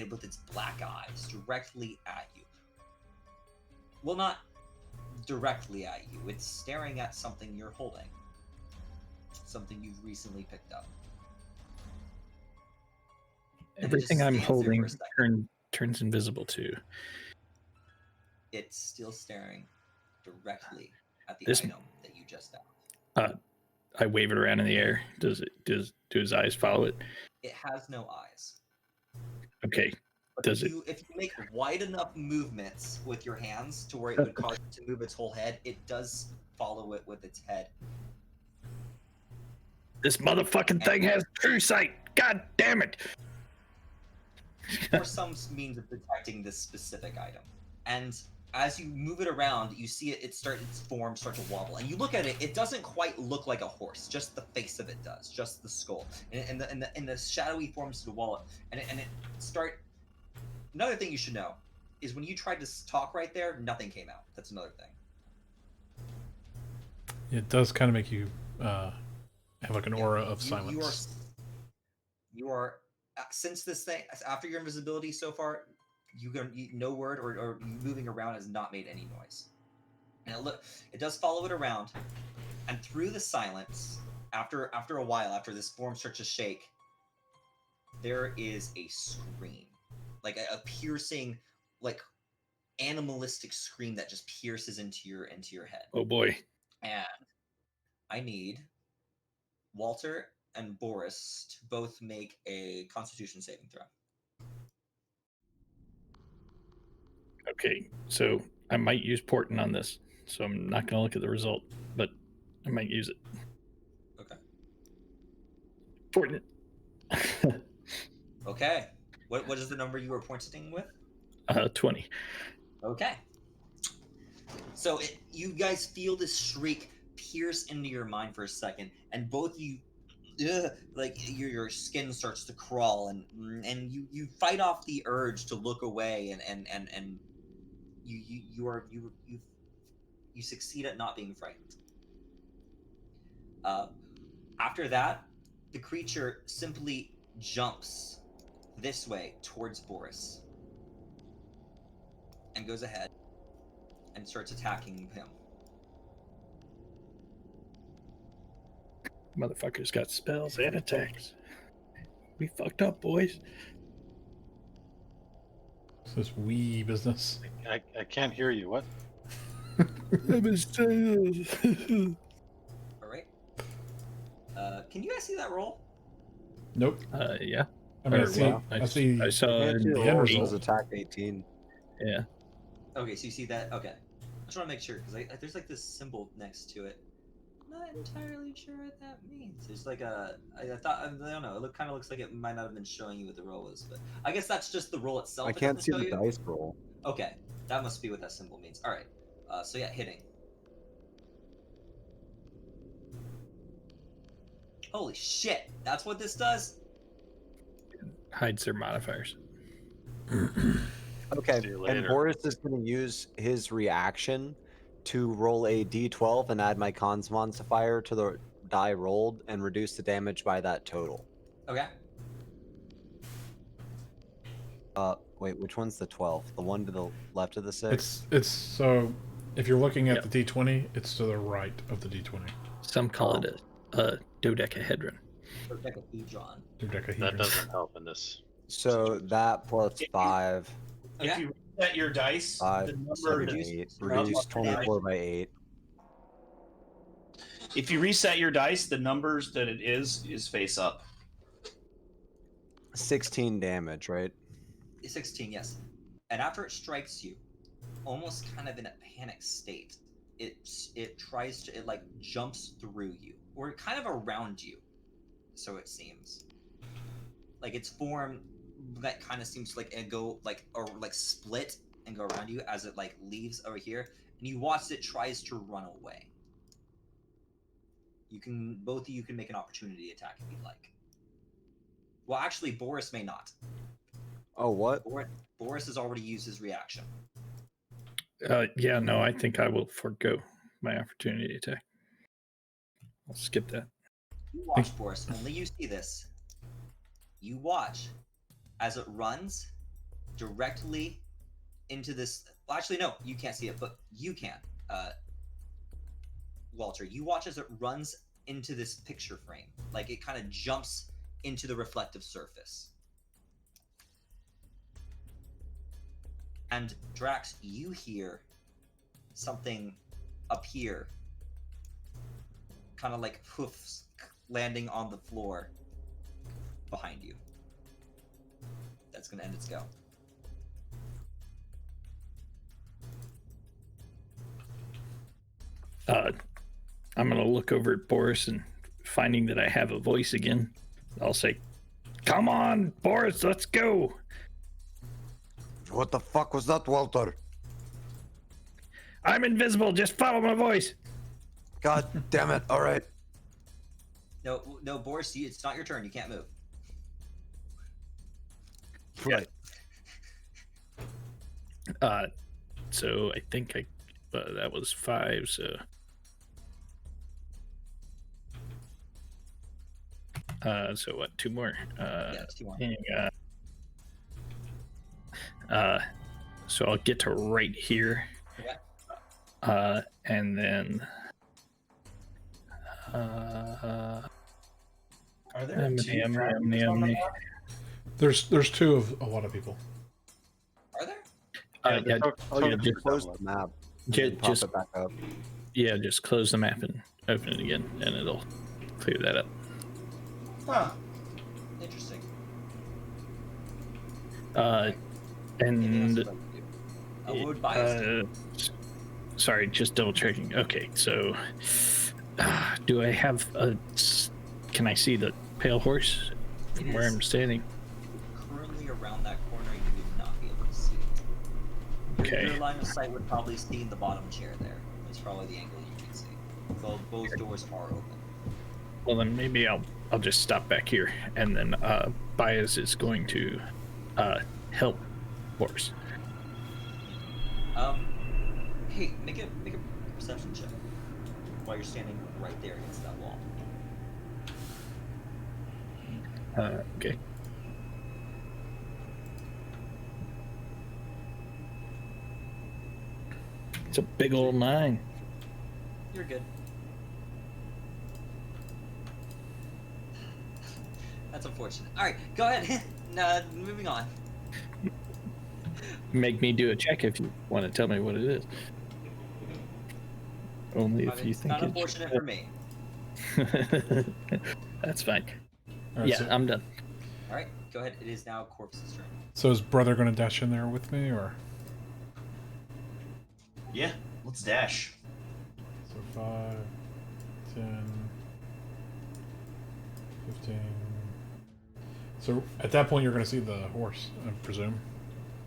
Speaker 2: with its black eyes directly at you. Well, not directly at you. It's staring at something you're holding. Something you've recently picked up. And it just
Speaker 3: Everything I'm
Speaker 2: stands there for
Speaker 3: holding
Speaker 2: a second.
Speaker 3: turns invisible too.
Speaker 2: It's still staring directly at the
Speaker 3: This-
Speaker 2: item that you just found.
Speaker 3: I wave it around in the air. Do his eyes follow it?
Speaker 2: It has no eyes.
Speaker 3: Okay.
Speaker 2: But
Speaker 3: Does
Speaker 2: if you make wide enough movements with your hands to where it would cause it to move its whole head, it does follow it with its head.
Speaker 3: This motherfucking thing has true sight. God damn it.
Speaker 2: For some means of detecting this specific item. And as you move it around, you see its form start to wobble. And you look at it, it doesn't quite look like a horse. Just the face of it does. Just the skull. And the shadowy forms to the wall. And it start... Another thing you should know is when you tried to talk right there, nothing came out. That's another thing.
Speaker 1: It does kind of make you have like an aura of
Speaker 2: You
Speaker 1: silence.
Speaker 2: are since this thing, after your invisibility so far, no word or moving around has not made any noise. And it does follow it around, and through the silence, after a while, after this form starts to shake, there is a scream, like a piercing, like animalistic scream that just pierces into your head.
Speaker 3: Oh boy.
Speaker 2: And I need Walter and Boris to both make a Constitution saving throw.
Speaker 3: Okay. So I might use Portent on this. So I'm not going to look at the result, but I might use it.
Speaker 2: Okay.
Speaker 3: Portent.
Speaker 2: Okay. What is the number you were pointing with?
Speaker 3: 20.
Speaker 2: Okay. So you guys feel this shriek pierce into your mind for a second, and both you, like your skin starts to crawl, and you fight off the urge to look away, and you succeed at not being frightened. After that, the creature simply jumps this way towards Boris and goes ahead and starts attacking him.
Speaker 3: Motherfucker's got spells and attacks. We fucked up, boys.
Speaker 1: It's this wee business.
Speaker 6: I can't hear you. What?
Speaker 2: All right. Can you guys see that roll?
Speaker 1: Nope.
Speaker 3: Yeah.
Speaker 1: I mean,
Speaker 3: Or, well,
Speaker 1: I see.
Speaker 3: I saw
Speaker 4: Can't do
Speaker 1: the
Speaker 4: the
Speaker 1: end
Speaker 4: rolls,
Speaker 1: result.
Speaker 4: attack 18.
Speaker 3: Yeah.
Speaker 2: Okay, so you see that? Okay. I just want to make sure, because there's like this symbol next to it. I'm not entirely sure what that means. There's like I don't know, it kind of looks like it might not have been showing you what the roll was, but I guess that's just the roll itself.
Speaker 4: I
Speaker 2: it
Speaker 4: can't
Speaker 2: doesn't
Speaker 4: see
Speaker 2: show
Speaker 4: the
Speaker 2: you?
Speaker 4: dice roll.
Speaker 2: Okay, that must be what that symbol means. Alright, so yeah, hitting. Holy shit, that's what this does?
Speaker 3: Hides their modifiers.
Speaker 4: Okay,
Speaker 6: See you
Speaker 4: and
Speaker 6: later.
Speaker 4: Boris is going to use his reaction to roll a d12 and add my cons modifier to the die rolled and reduce the damage by that total.
Speaker 2: Okay.
Speaker 4: Wait, which one's the 12? The one to the left of the 6?
Speaker 1: It's so if you're looking at
Speaker 3: Yep.
Speaker 1: the D20, it's to the right of the D20.
Speaker 3: Some call it a dodecahedron.
Speaker 2: Dodecahedron.
Speaker 1: Dodecahedron.
Speaker 6: That doesn't help in this.
Speaker 4: So that plus
Speaker 5: If you-
Speaker 4: 5,
Speaker 2: Okay.
Speaker 5: If you reset your dice,
Speaker 4: 5,
Speaker 5: the number
Speaker 4: 7,
Speaker 2: reduce-
Speaker 4: 8,
Speaker 2: reduce
Speaker 4: reduce
Speaker 2: the
Speaker 4: 24 by 8.
Speaker 5: if you reset your dice, the numbers that it is face up.
Speaker 4: 16 damage, right?
Speaker 2: 16, yes. And after it strikes you, almost kind of in a panic state, it tries to, it like jumps through you, or kind of around you, so it seems. Like its form that kind of seems like it go like or like split and go around you as it like leaves over here, and you watch it tries to run away. You can both of you can make an opportunity attack if you'd like. Well, actually, Boris may not.
Speaker 4: Oh, what?
Speaker 2: Boris has already used his reaction.
Speaker 3: Yeah, no, I think I will forego my opportunity attack. I'll skip that.
Speaker 2: You watch, Boris. Only you see this. You watch as it runs directly into this. Well, actually, no, you can't see it, but you can. Walter, you watch as it runs into this picture frame. Like it kind of jumps into the reflective surface. And Drax, you hear something appear, kind of like hoofs landing on the floor behind you. That's going to end its go.
Speaker 3: I'm going to look over at Boris, and finding that I have a voice again, I'll say, "Come on, Boris, let's go."
Speaker 4: What the fuck was that, Walter?
Speaker 3: I'm invisible, just follow my voice.
Speaker 4: God damn it. All right.
Speaker 2: No, Boris, it's not your turn. You can't move.
Speaker 4: Right.
Speaker 3: So I think that was 5, so so what, 2 more?
Speaker 2: Yeah, it's 2 more.
Speaker 3: So I'll get to right here.
Speaker 2: Okay.
Speaker 3: And then
Speaker 5: Are there two dragons on the map?
Speaker 1: There's 2 of a lot of people.
Speaker 2: Are there?
Speaker 3: yeah,
Speaker 4: Oh, you
Speaker 3: just
Speaker 4: close the map. and
Speaker 3: ju-
Speaker 4: then pop
Speaker 3: just-
Speaker 4: it back up.
Speaker 3: yeah, just close the map and open it again, and it'll clear that up.
Speaker 5: Huh.
Speaker 2: Interesting. Anything else
Speaker 3: And
Speaker 2: you'd like to do? What would bias do?
Speaker 3: sorry, just double checking. Okay, so do I have can I see the pale horse from
Speaker 2: It
Speaker 3: where
Speaker 2: is
Speaker 3: I'm standing?
Speaker 2: currently around that corner. You would not be able to see it.
Speaker 3: Okay.
Speaker 2: Your line of sight would probably see in the bottom chair there. That's probably the angle you can see. Both doors are open.
Speaker 3: Well, then maybe I'll just stop back here, and then Baez is going to help Boris.
Speaker 2: Hey, make a perception check while you're standing right there against that wall.
Speaker 3: Okay. It's a big old 9.
Speaker 2: You're good. That's unfortunate. All right, go ahead. Moving on.
Speaker 3: Make me do a check if you want to tell me what it is. Only if you
Speaker 2: It's
Speaker 3: think
Speaker 2: not
Speaker 3: it's
Speaker 2: unfortunate for me.
Speaker 3: That's fine.
Speaker 1: All right,
Speaker 3: Yeah, I'm done.
Speaker 2: All right, go ahead. It is now Corpse's turn.
Speaker 1: So is brother going to dash in there with me, or?
Speaker 5: Yeah, let's dash.
Speaker 1: So 5, 10, 15. So at that point, you're going to see the horse, I presume.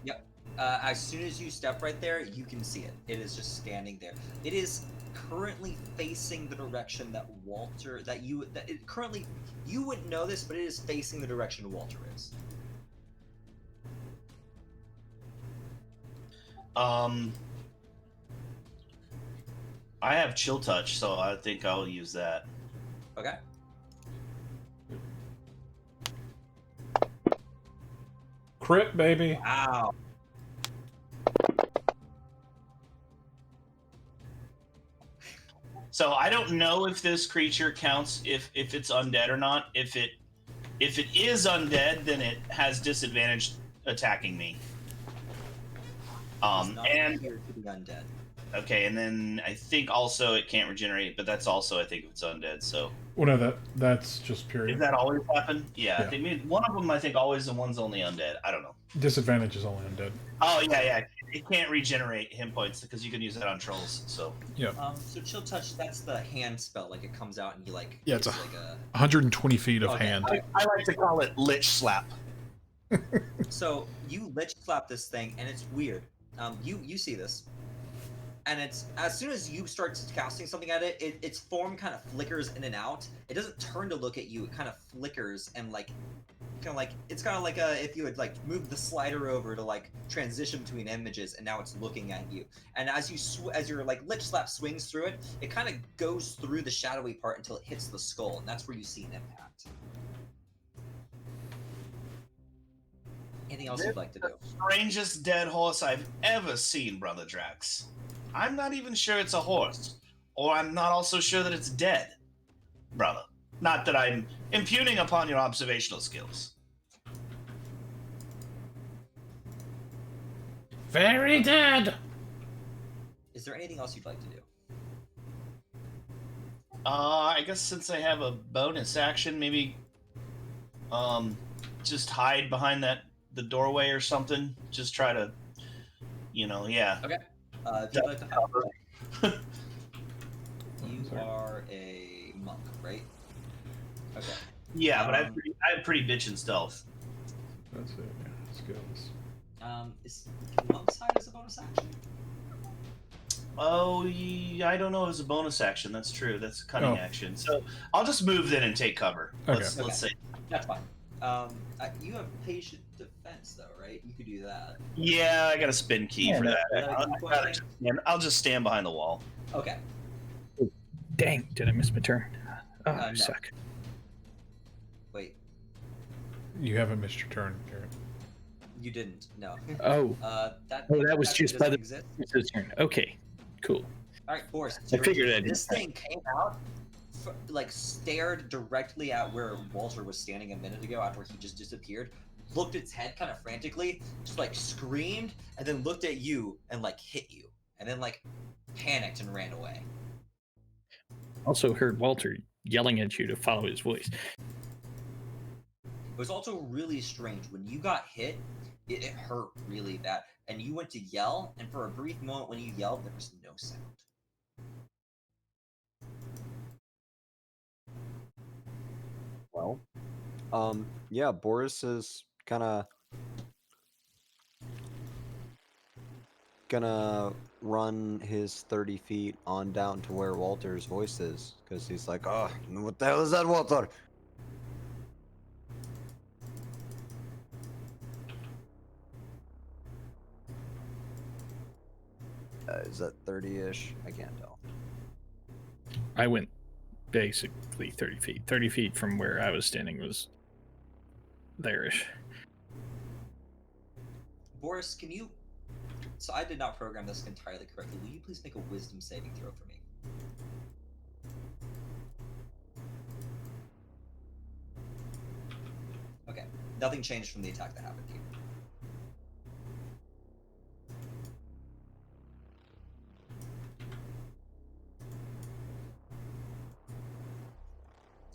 Speaker 2: Yep. As soon as you step right there, you can see it. It is just standing there. It is currently facing the direction that currently you wouldn't know this, but it is facing the direction Walter is.
Speaker 5: I have chill touch, so I think I'll use that.
Speaker 2: Okay.
Speaker 1: Crit, baby.
Speaker 2: Wow.
Speaker 5: So I don't know if this creature counts if it's undead or not. If it is undead, then it has disadvantage attacking me.
Speaker 2: It's not
Speaker 5: And
Speaker 2: here to be undead.
Speaker 5: okay, and then I think also it can't regenerate, but that's also I think if it's undead. So
Speaker 1: Well, no, that's just period.
Speaker 5: does that always happen? Yeah,
Speaker 1: Yeah.
Speaker 5: They mean one of them I think always, and one's only undead. I don't know.
Speaker 1: Disadvantage is only undead.
Speaker 5: Oh yeah, it can't regenerate hit points because you can use that on trolls. So
Speaker 1: Yeah.
Speaker 2: So chill touch, that's the hand spell. Like it comes out and you like.
Speaker 1: Yeah, it's
Speaker 2: like
Speaker 1: 120 feet of
Speaker 2: Okay.
Speaker 1: hand.
Speaker 5: I like to call it lich slap.
Speaker 2: So you lich slap this thing, and it's weird. You see this, and it's as soon as you start casting something at it, its form kind of flickers in and out. It doesn't turn to look at you. It kind of flickers and like, kind of like it's kind of like if you had like moved the slider over to like transition between images, and now it's looking at you. And as your like lich slap swings through it, it kind of goes through the shadowy part until it hits the skull, and that's where you see an impact. Anything else you'd like to do?
Speaker 5: Strangest dead horse I've ever seen, Brother Drax. I'm not even sure it's a horse, or I'm not also sure that it's dead, brother. Not that I'm impugning upon your observational skills.
Speaker 1: Very dead.
Speaker 2: Is there anything else you'd like to do?
Speaker 5: I guess since I have a bonus action, maybe just hide behind the doorway or something. Just try to, yeah.
Speaker 2: Okay. If you'd like to hide, you are a monk, right? Okay.
Speaker 5: Yeah, but I have pretty bitchin' stealth.
Speaker 1: That's it. Yeah. Skills.
Speaker 2: Is monk's hide as a bonus action?
Speaker 5: Oh, I don't know. It was a bonus action. That's true. That's a cunning action. So I'll just move then and take cover.
Speaker 1: Okay.
Speaker 5: Let's see.
Speaker 2: That's fine. You have patient defense though, right? You could do that.
Speaker 5: Yeah, I got a spin key for that.
Speaker 2: Is that a key point thing?
Speaker 5: I'll just stand behind the wall.
Speaker 2: Okay.
Speaker 3: Dang, did I miss my turn? Oh,
Speaker 2: No.
Speaker 3: you suck.
Speaker 2: Wait,
Speaker 1: You haven't missed your turn, Garrett.
Speaker 2: you didn't. No.
Speaker 3: Oh,
Speaker 2: That
Speaker 3: was
Speaker 2: actually
Speaker 3: just by
Speaker 2: doesn't
Speaker 3: the
Speaker 2: exist.
Speaker 3: it's his turn. Okay, cool.
Speaker 2: All right, Boris.
Speaker 3: I figured I
Speaker 2: This
Speaker 3: didn't.
Speaker 2: thing came out, like stared directly at where Walter was standing a minute ago after he just disappeared. Looked its head kind of frantically, just like screamed, and then looked at you and like hit you, and then like panicked and ran away.
Speaker 3: Also heard Walter yelling at you to follow his voice.
Speaker 2: It was also really strange when you got hit. It hurt really bad, and you went to yell, and for a brief moment when you yelled, there was no sound.
Speaker 4: Well, yeah, Boris is kind of gonna run his 30 feet on down to where Walter's voice is, because he's like, oh, what the hell is that, Walter? Is that 30-ish? I can't tell.
Speaker 3: I went basically 30 feet. 30 feet from where I was standing was there-ish.
Speaker 2: Boris, can you? So I did not program this entirely correctly. Will you please make a wisdom saving throw for me? Okay. Nothing changed from the attack that happened to you.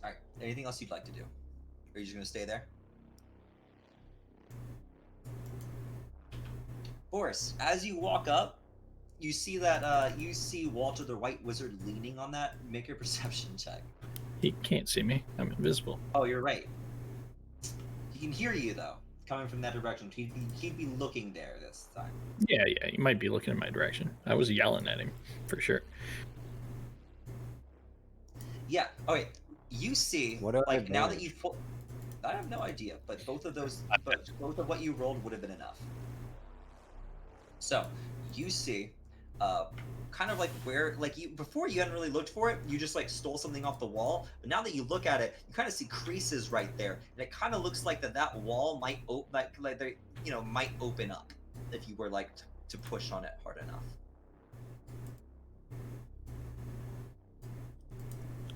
Speaker 2: Alright. Anything else you'd like to do? Or are you just gonna stay there? Boris, as you walk up, you see that you see Walter the White Wizard leaning on that. Make your perception check.
Speaker 3: He can't see me. I'm invisible.
Speaker 2: Oh, you're right. He can hear you though, coming from that direction. He'd be looking there this time.
Speaker 3: Yeah, he might be looking in my direction. I was yelling at him, for sure.
Speaker 2: Yeah. Okay. You see,
Speaker 4: What about
Speaker 2: like now that
Speaker 4: advantage?
Speaker 2: you I have no idea, but both of what you rolled would have been enough. So you see, kind of like where, like you before you hadn't really looked for it, you just like stole something off the wall. But now that you look at it, you kind of see creases right there, and it kind of looks like that wall might like they might open up if you were like to push on it hard enough.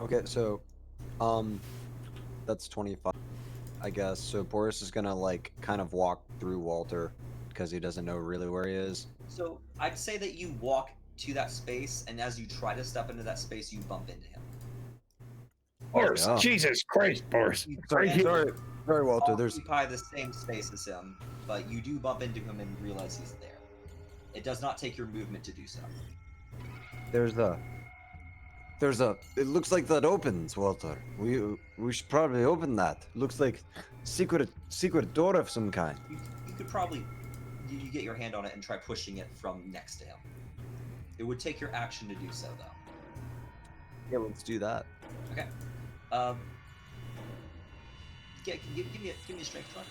Speaker 4: Okay, so, that's 25, I guess. So Boris is gonna like kind of walk through Walter because he doesn't know really where he is.
Speaker 2: So I'd say that you walk to that space, and as you try to step into that space, you bump into him.
Speaker 3: Boris,
Speaker 4: Yeah.
Speaker 3: Jesus Christ, Boris.
Speaker 4: Sorry, Walter. There's
Speaker 2: Occupy the same space as him, but you do bump into him and realize he's there. It does not take your movement to do so.
Speaker 4: there's a it looks like that opens, Walter. We should probably open that. Looks like secret door of some kind.
Speaker 2: You could probably you get your hand on it and try pushing it from next to him. It would take your action to do so, though.
Speaker 4: Yeah, let's do that.
Speaker 2: Okay. Give me a strength check.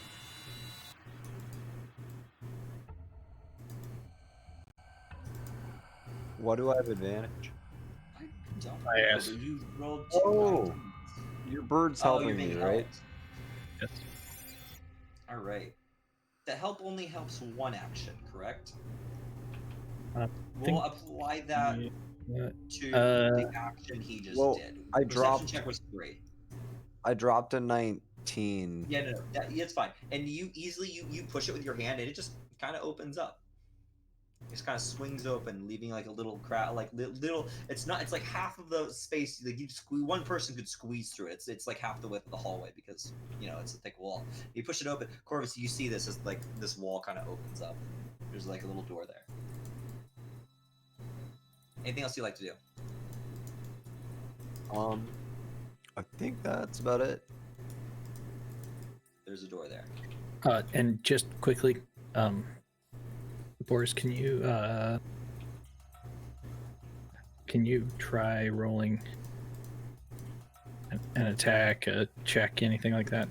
Speaker 4: What do I have advantage?
Speaker 2: I don't
Speaker 3: I
Speaker 2: know,
Speaker 3: asked.
Speaker 2: but you rolled 2
Speaker 4: Oh.
Speaker 2: 19s.
Speaker 4: Your bird's
Speaker 2: Oh, you're
Speaker 4: helping
Speaker 2: being
Speaker 4: me, right?
Speaker 2: helped.
Speaker 3: Yes.
Speaker 2: All right. The help only helps one action, correct? We'll apply that to the action he just
Speaker 4: well,
Speaker 2: did.
Speaker 4: I
Speaker 2: Perception
Speaker 4: dropped-
Speaker 2: check was 3.
Speaker 4: I dropped a 19.
Speaker 2: Yeah, no, it's fine. And you easily you push it with your hand, and it just kind of opens up. It just kind of swings open, leaving like a little crack, like little. It's not. It's like half of the space. Like one person could squeeze through it. It's like half the width of the hallway because it's a thick wall. You push it open, Corvus. You see this as like this wall kind of opens up. There's like a little door there. Anything else you like to do?
Speaker 4: I think that's about it.
Speaker 2: There's a door there.
Speaker 3: And just quickly, Boris, can you try rolling an attack, a check, anything like that,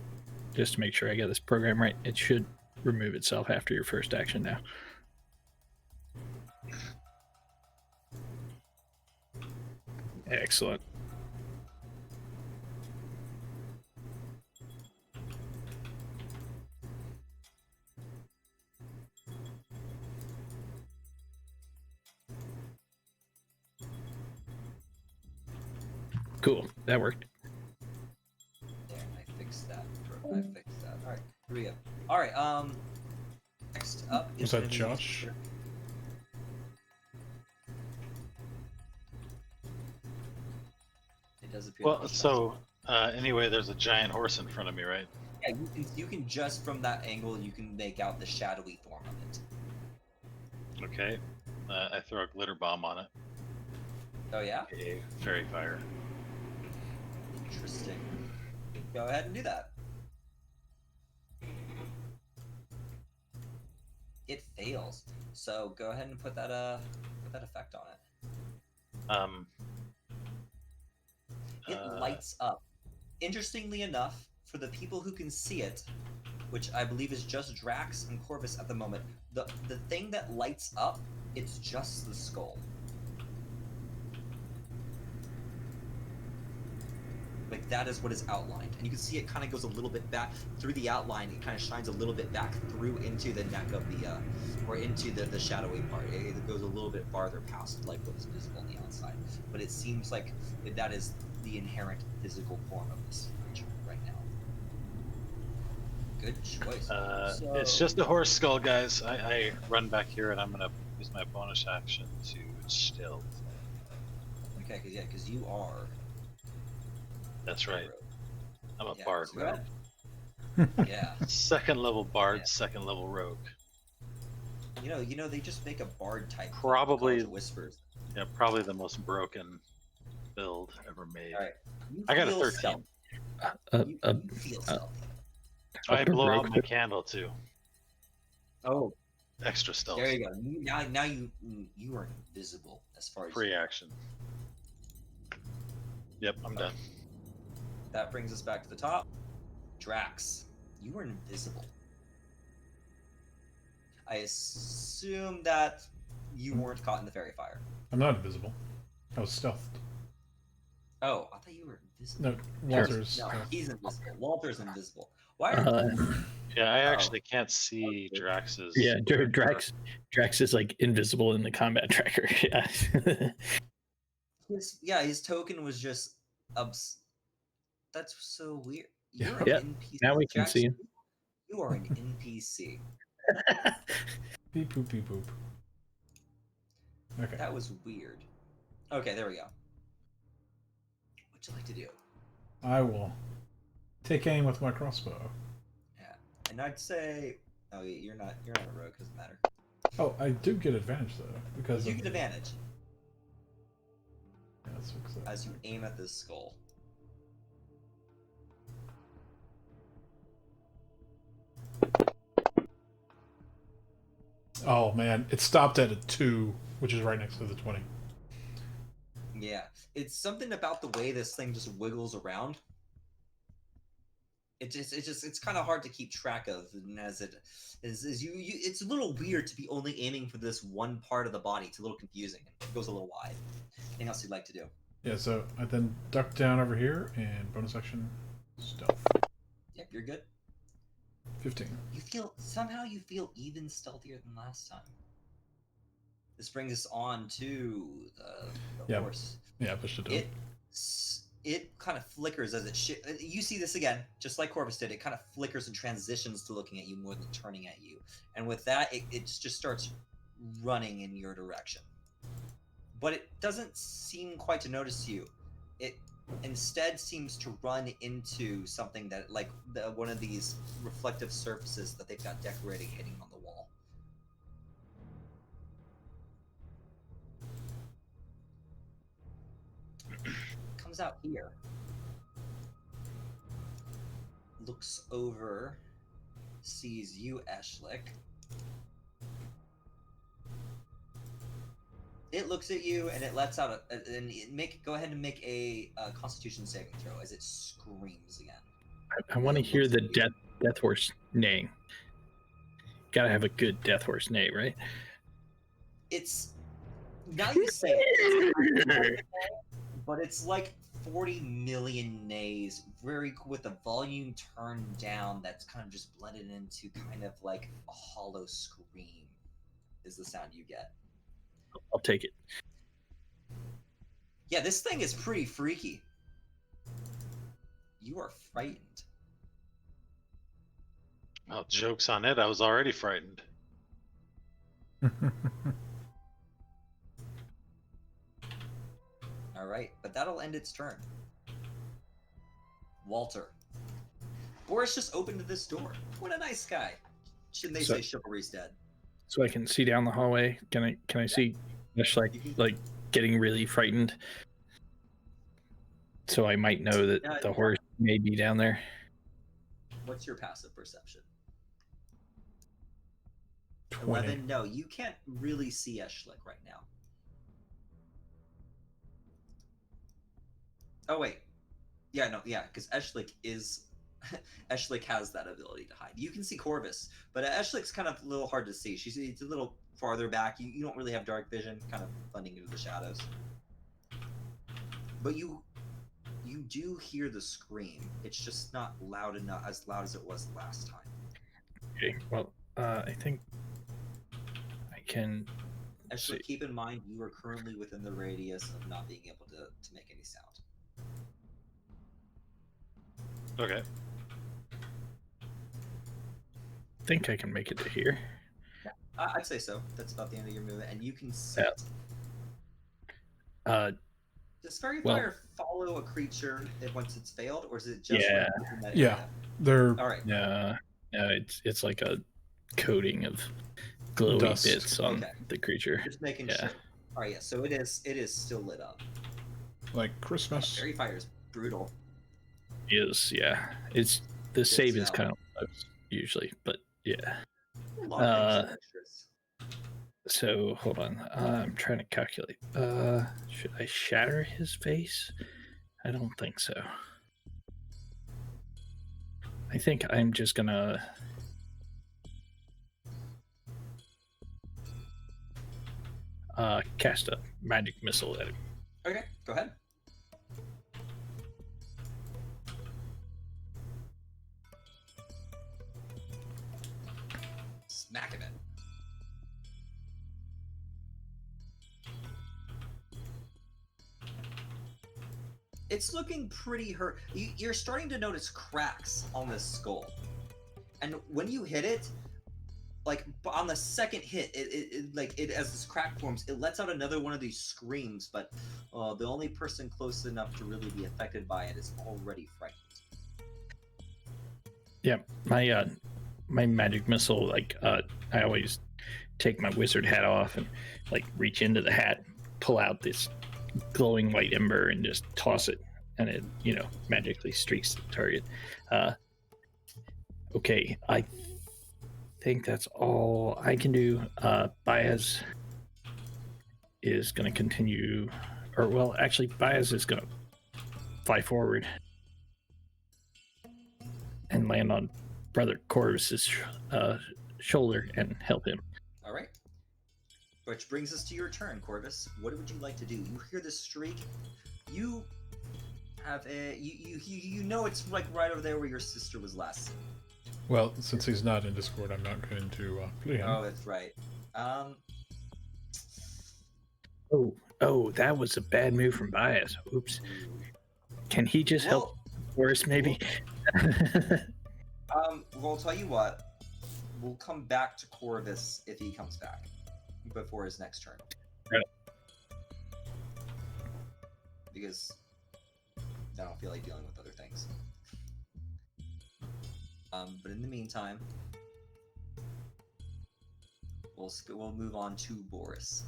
Speaker 3: just to make sure I get this program right? It should remove itself after your first action now. Excellent. Cool, that worked.
Speaker 2: There, I fixed that. All right, here we go. All right, next up is
Speaker 1: Was that
Speaker 2: gonna be-
Speaker 1: Josh?
Speaker 2: It does appear.
Speaker 6: Well,
Speaker 2: that it's
Speaker 6: so anyway, there's a giant horse in front of me, right?
Speaker 2: Yeah, you can just from that angle you can make out the shadowy form of it.
Speaker 6: Okay. I throw a glitter bomb on it.
Speaker 2: Oh yeah,
Speaker 6: A fairy fire.
Speaker 2: interesting. Go ahead and do that. It fails. So go ahead and put that effect on it. It lights up. Interestingly enough, for the people who can see it, which I believe is just Drax and Corvus at the moment, the thing that lights up, it's just the skull. Like, that is what is outlined. And you can see it kind of goes a little bit back through the outline. It kind of shines a little bit back through into the neck of the, or into the shadowy part. It goes a little bit farther past, like, what's visible on the outside. But it seems like that is the inherent physical form of this creature right now. Good choice.
Speaker 6: It's just a horse skull, guys. I run back here, and I'm going to use my bonus action to stealth.
Speaker 2: Okay, because you are...
Speaker 6: That's right.
Speaker 2: rogue.
Speaker 6: I'm a
Speaker 2: Yeah,
Speaker 6: bard
Speaker 2: so go
Speaker 6: rogue.
Speaker 2: ahead. Yeah.
Speaker 6: Second level bard,
Speaker 2: Yeah.
Speaker 6: second level rogue.
Speaker 2: You know, they just make a bard type.
Speaker 6: Probably-
Speaker 2: Whispers.
Speaker 6: Yeah, probably the most broken build ever made.
Speaker 2: All right. You
Speaker 6: I got a
Speaker 2: feel
Speaker 6: 13.
Speaker 2: stealthy. You feel stealthy.
Speaker 6: I blow out
Speaker 3: rogue.
Speaker 6: my candle too.
Speaker 2: Oh,
Speaker 6: Extra stealth.
Speaker 2: there you go. Now you are invisible as far as
Speaker 6: Free action. Yep, I'm done.
Speaker 2: That brings us back to the top. Drax, you are invisible. I assume that you weren't caught in the fairy fire.
Speaker 1: I'm not invisible. I was stealthed.
Speaker 2: Oh, I thought you were invisible.
Speaker 1: No, Walter's.
Speaker 2: No, he's invisible. Walter's invisible. Why are
Speaker 6: Yeah, I actually can't see Drax's.
Speaker 3: Yeah, Drax is like invisible in the combat tracker. Yeah.
Speaker 2: his token was just that's so weird. You're
Speaker 3: Yeah,
Speaker 2: an NPC.
Speaker 3: now we can
Speaker 2: Jackson,
Speaker 3: see him.
Speaker 2: You are an NPC.
Speaker 1: Beep boop beep boop. Okay.
Speaker 2: That was weird. Okay, there we go. What'd you like to do?
Speaker 1: I will take aim with my crossbow.
Speaker 2: Yeah, and I'd say, oh, you're not a rogue. Doesn't matter.
Speaker 1: Oh, I do get advantage though because
Speaker 2: You
Speaker 1: of
Speaker 2: get advantage
Speaker 1: Yeah, let's fix that.
Speaker 2: as you aim at this skull.
Speaker 1: Oh man, it stopped at a 2, which is right next to the 20.
Speaker 2: Yeah, it's something about the way this thing just wiggles around. It's kind of hard to keep track of, and as it is you it's a little weird to be only aiming for this one part of the body. It's a little confusing. It goes a little wide. Anything else you'd like to do?
Speaker 1: Yeah, so I then duck down over here and bonus action stealth.
Speaker 2: Yep, you're good.
Speaker 1: 15.
Speaker 2: Somehow you feel even stealthier than last time. This brings us on to the
Speaker 1: Yeah.
Speaker 2: horse.
Speaker 1: Yeah, I pushed it down.
Speaker 2: It kind of flickers as it you see this again, just like Corvus did. It kind of flickers and transitions to looking at you more than turning at you. And with that, it just starts running in your direction. But it doesn't seem quite to notice you. It instead seems to run into something that, like one of these reflective surfaces that they've got decorating hitting on the wall. Comes out here, looks over, sees you, Ashlick. It looks at you and it lets out go ahead and make a Constitution saving throw as it screams again.
Speaker 3: I want to hear the death horse neighing. Gotta have a good death horse neigh, right?
Speaker 2: It's now you say it, but it's like 40 million neighs, with the volume turned down. That's kind of just blended into kind of like a hollow scream. Is the sound you get?
Speaker 3: I'll take it.
Speaker 2: Yeah, this thing is pretty freaky. You are frightened.
Speaker 6: Well, joke's on it. I was already frightened.
Speaker 2: All right, but that'll end its turn. Walter. Boris just opened this door. What a nice guy. Shouldn't they say chivalry's dead?
Speaker 3: So I can see down the hallway. Can I see Ash like getting really frightened? So I might know that the horse may be down there.
Speaker 2: What's your passive perception? 11. No, you can't really see Eshlik right now. Oh wait, yeah, no, yeah, because Eshlik is Eshlik has that ability to hide. You can see Corvus, but Eshlik's kind of a little hard to see. It's a little farther back. You don't really have dark vision, kind of blending into the shadows. But you do hear the scream. It's just not loud enough, as loud as it was last time.
Speaker 3: Okay, well, I think I can.
Speaker 2: Eshlik, keep in mind you are currently within the radius of not being able to make any sound.
Speaker 6: Okay.
Speaker 3: Think I can make it to here.
Speaker 2: I'd say so. That's about the end of your movement, and you can sit. Does Fairy Fire follow a creature once it's failed, or is it just
Speaker 3: Yeah.
Speaker 2: like within that
Speaker 1: Yeah.
Speaker 2: area?
Speaker 1: They're
Speaker 2: All right.
Speaker 3: No, it's like a coating of glowy
Speaker 1: Dust.
Speaker 3: bits on
Speaker 2: Okay.
Speaker 3: the creature.
Speaker 2: Just making
Speaker 3: Yeah.
Speaker 2: sure. All right, yeah. So it is still lit up.
Speaker 1: like Christmas.
Speaker 2: Fairy Fire is brutal.
Speaker 3: Is it's the save is kind of low usually, but yeah.
Speaker 2: A lot of things are extras.
Speaker 3: So hold on, I'm trying to calculate. Should I shatter his face? I don't think so. I think I'm just gonna cast a magic missile at him.
Speaker 2: Okay, go ahead. Smacking it. It's looking pretty hurt. You're starting to notice cracks on this skull, and when you hit it, like on the second hit, it as this crack forms, it lets out another one of these screams. But the only person close enough to really be affected by it is already frightened.
Speaker 3: Yeah, my magic missile, like I always take my wizard hat off and like reach into the hat, pull out this glowing white ember and just toss it, and it magically streaks the target. Okay, I think that's all I can do. Baez is going to continue, or well, actually, Baez is going to fly forward and land on Brother Corvus's shoulder and help him.
Speaker 2: All right. Which brings us to your turn, Corvus. What would you like to do? You hear this shriek. You have you know it's like right over there where your sister was last seen.
Speaker 1: Well, since he's not in Discord, I'm not going to play him.
Speaker 2: Oh, that's right.
Speaker 3: Oh, that was a bad move from Baez. Oops. Can he just help Boris, maybe?
Speaker 2: Well, I'll tell you what. We'll come back to Corvus if he comes back before his next turn.
Speaker 3: Right.
Speaker 2: Because I don't feel like dealing with other things. But in the meantime, we'll move on to Boris.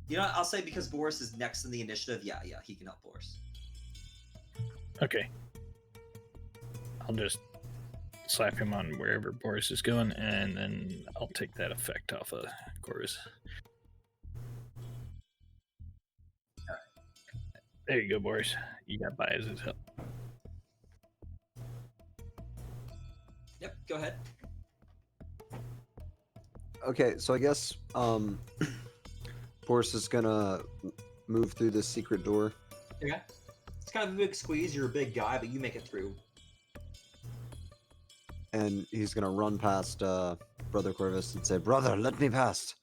Speaker 2: You know, I'll say because Boris is next in the initiative. Yeah, he can help Boris.
Speaker 3: Okay. I'll just slap him on wherever Boris is going, and then I'll take that effect off of Corvus.
Speaker 2: All right.
Speaker 3: There you go, Boris. You got Baez's help.
Speaker 2: Yep, go ahead.
Speaker 4: Okay, so I guess Boris is gonna move through this secret door.
Speaker 2: Okay. It's kind of a big squeeze. You're a big guy, but you make it through.
Speaker 4: And he's gonna run past Brother Corvus and say, "Brother, let me past."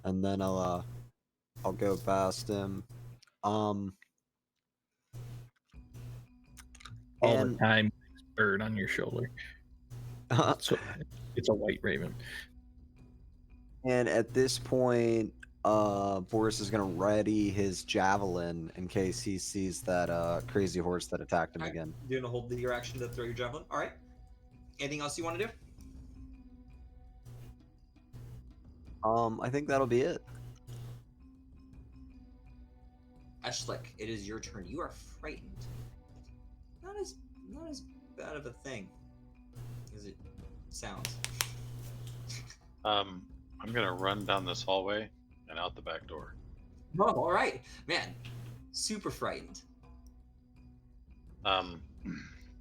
Speaker 4: And then I'll go past him.
Speaker 3: All the time, this bird on your shoulder. So it's a white raven.
Speaker 4: And at this point, Boris is gonna ready his javelin in case he sees that crazy horse that attacked him again.
Speaker 2: You're gonna hold your action to throw your javelin. All right. Anything else you want to do?
Speaker 4: I think that'll be it.
Speaker 2: Ashlick, it is your turn. You are frightened. Not as bad of a thing. Is it? sounds.
Speaker 6: I'm gonna run down this hallway and out the back door.
Speaker 2: Oh, all right, man. Super frightened.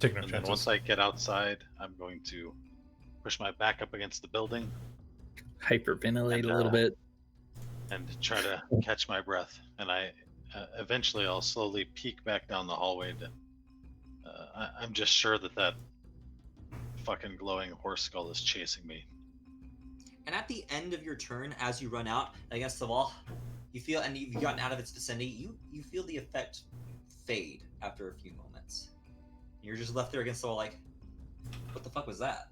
Speaker 1: Take no
Speaker 6: And then
Speaker 1: chances.
Speaker 6: once I get outside, I'm going to push my back up against the building
Speaker 3: Hyperventilate
Speaker 6: And,
Speaker 3: a little bit.
Speaker 6: and try to catch my breath. And I eventually I'll slowly peek back down the hallway. I'm just sure that fucking glowing horse skull is chasing me.
Speaker 2: And at the end of your turn, as you run out against the wall, you feel, and you've gotten out of its vicinity, you feel the effect fade after a few moments. You're just left there against the wall, like, what the fuck was that?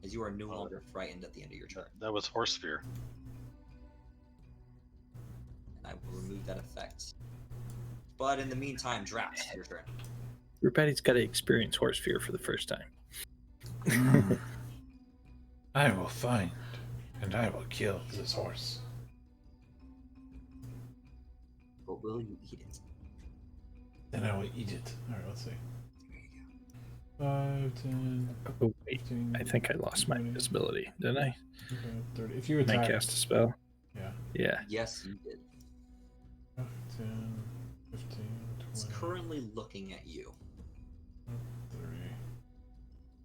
Speaker 2: As you are no longer frightened at the end of your turn.
Speaker 6: That was horse fear.
Speaker 2: And I will remove that effect. But in the meantime, Drax, your turn.
Speaker 3: Everybody's got to experience horse fear for the first time.
Speaker 1: I will find and I will kill this horse.
Speaker 2: But will you eat it?
Speaker 1: Then I will eat it. Alright, let's see. 5, 10,
Speaker 3: Oh, wait.
Speaker 1: 15,
Speaker 3: I think I lost my
Speaker 1: 20,
Speaker 3: invisibility, didn't I?
Speaker 1: 30. If you
Speaker 3: Can I
Speaker 1: attack,
Speaker 3: cast a spell?
Speaker 1: yeah.
Speaker 3: Yeah.
Speaker 2: Yes, you did.
Speaker 1: 10, 15, 20,
Speaker 2: It's currently looking at you.
Speaker 1: 30.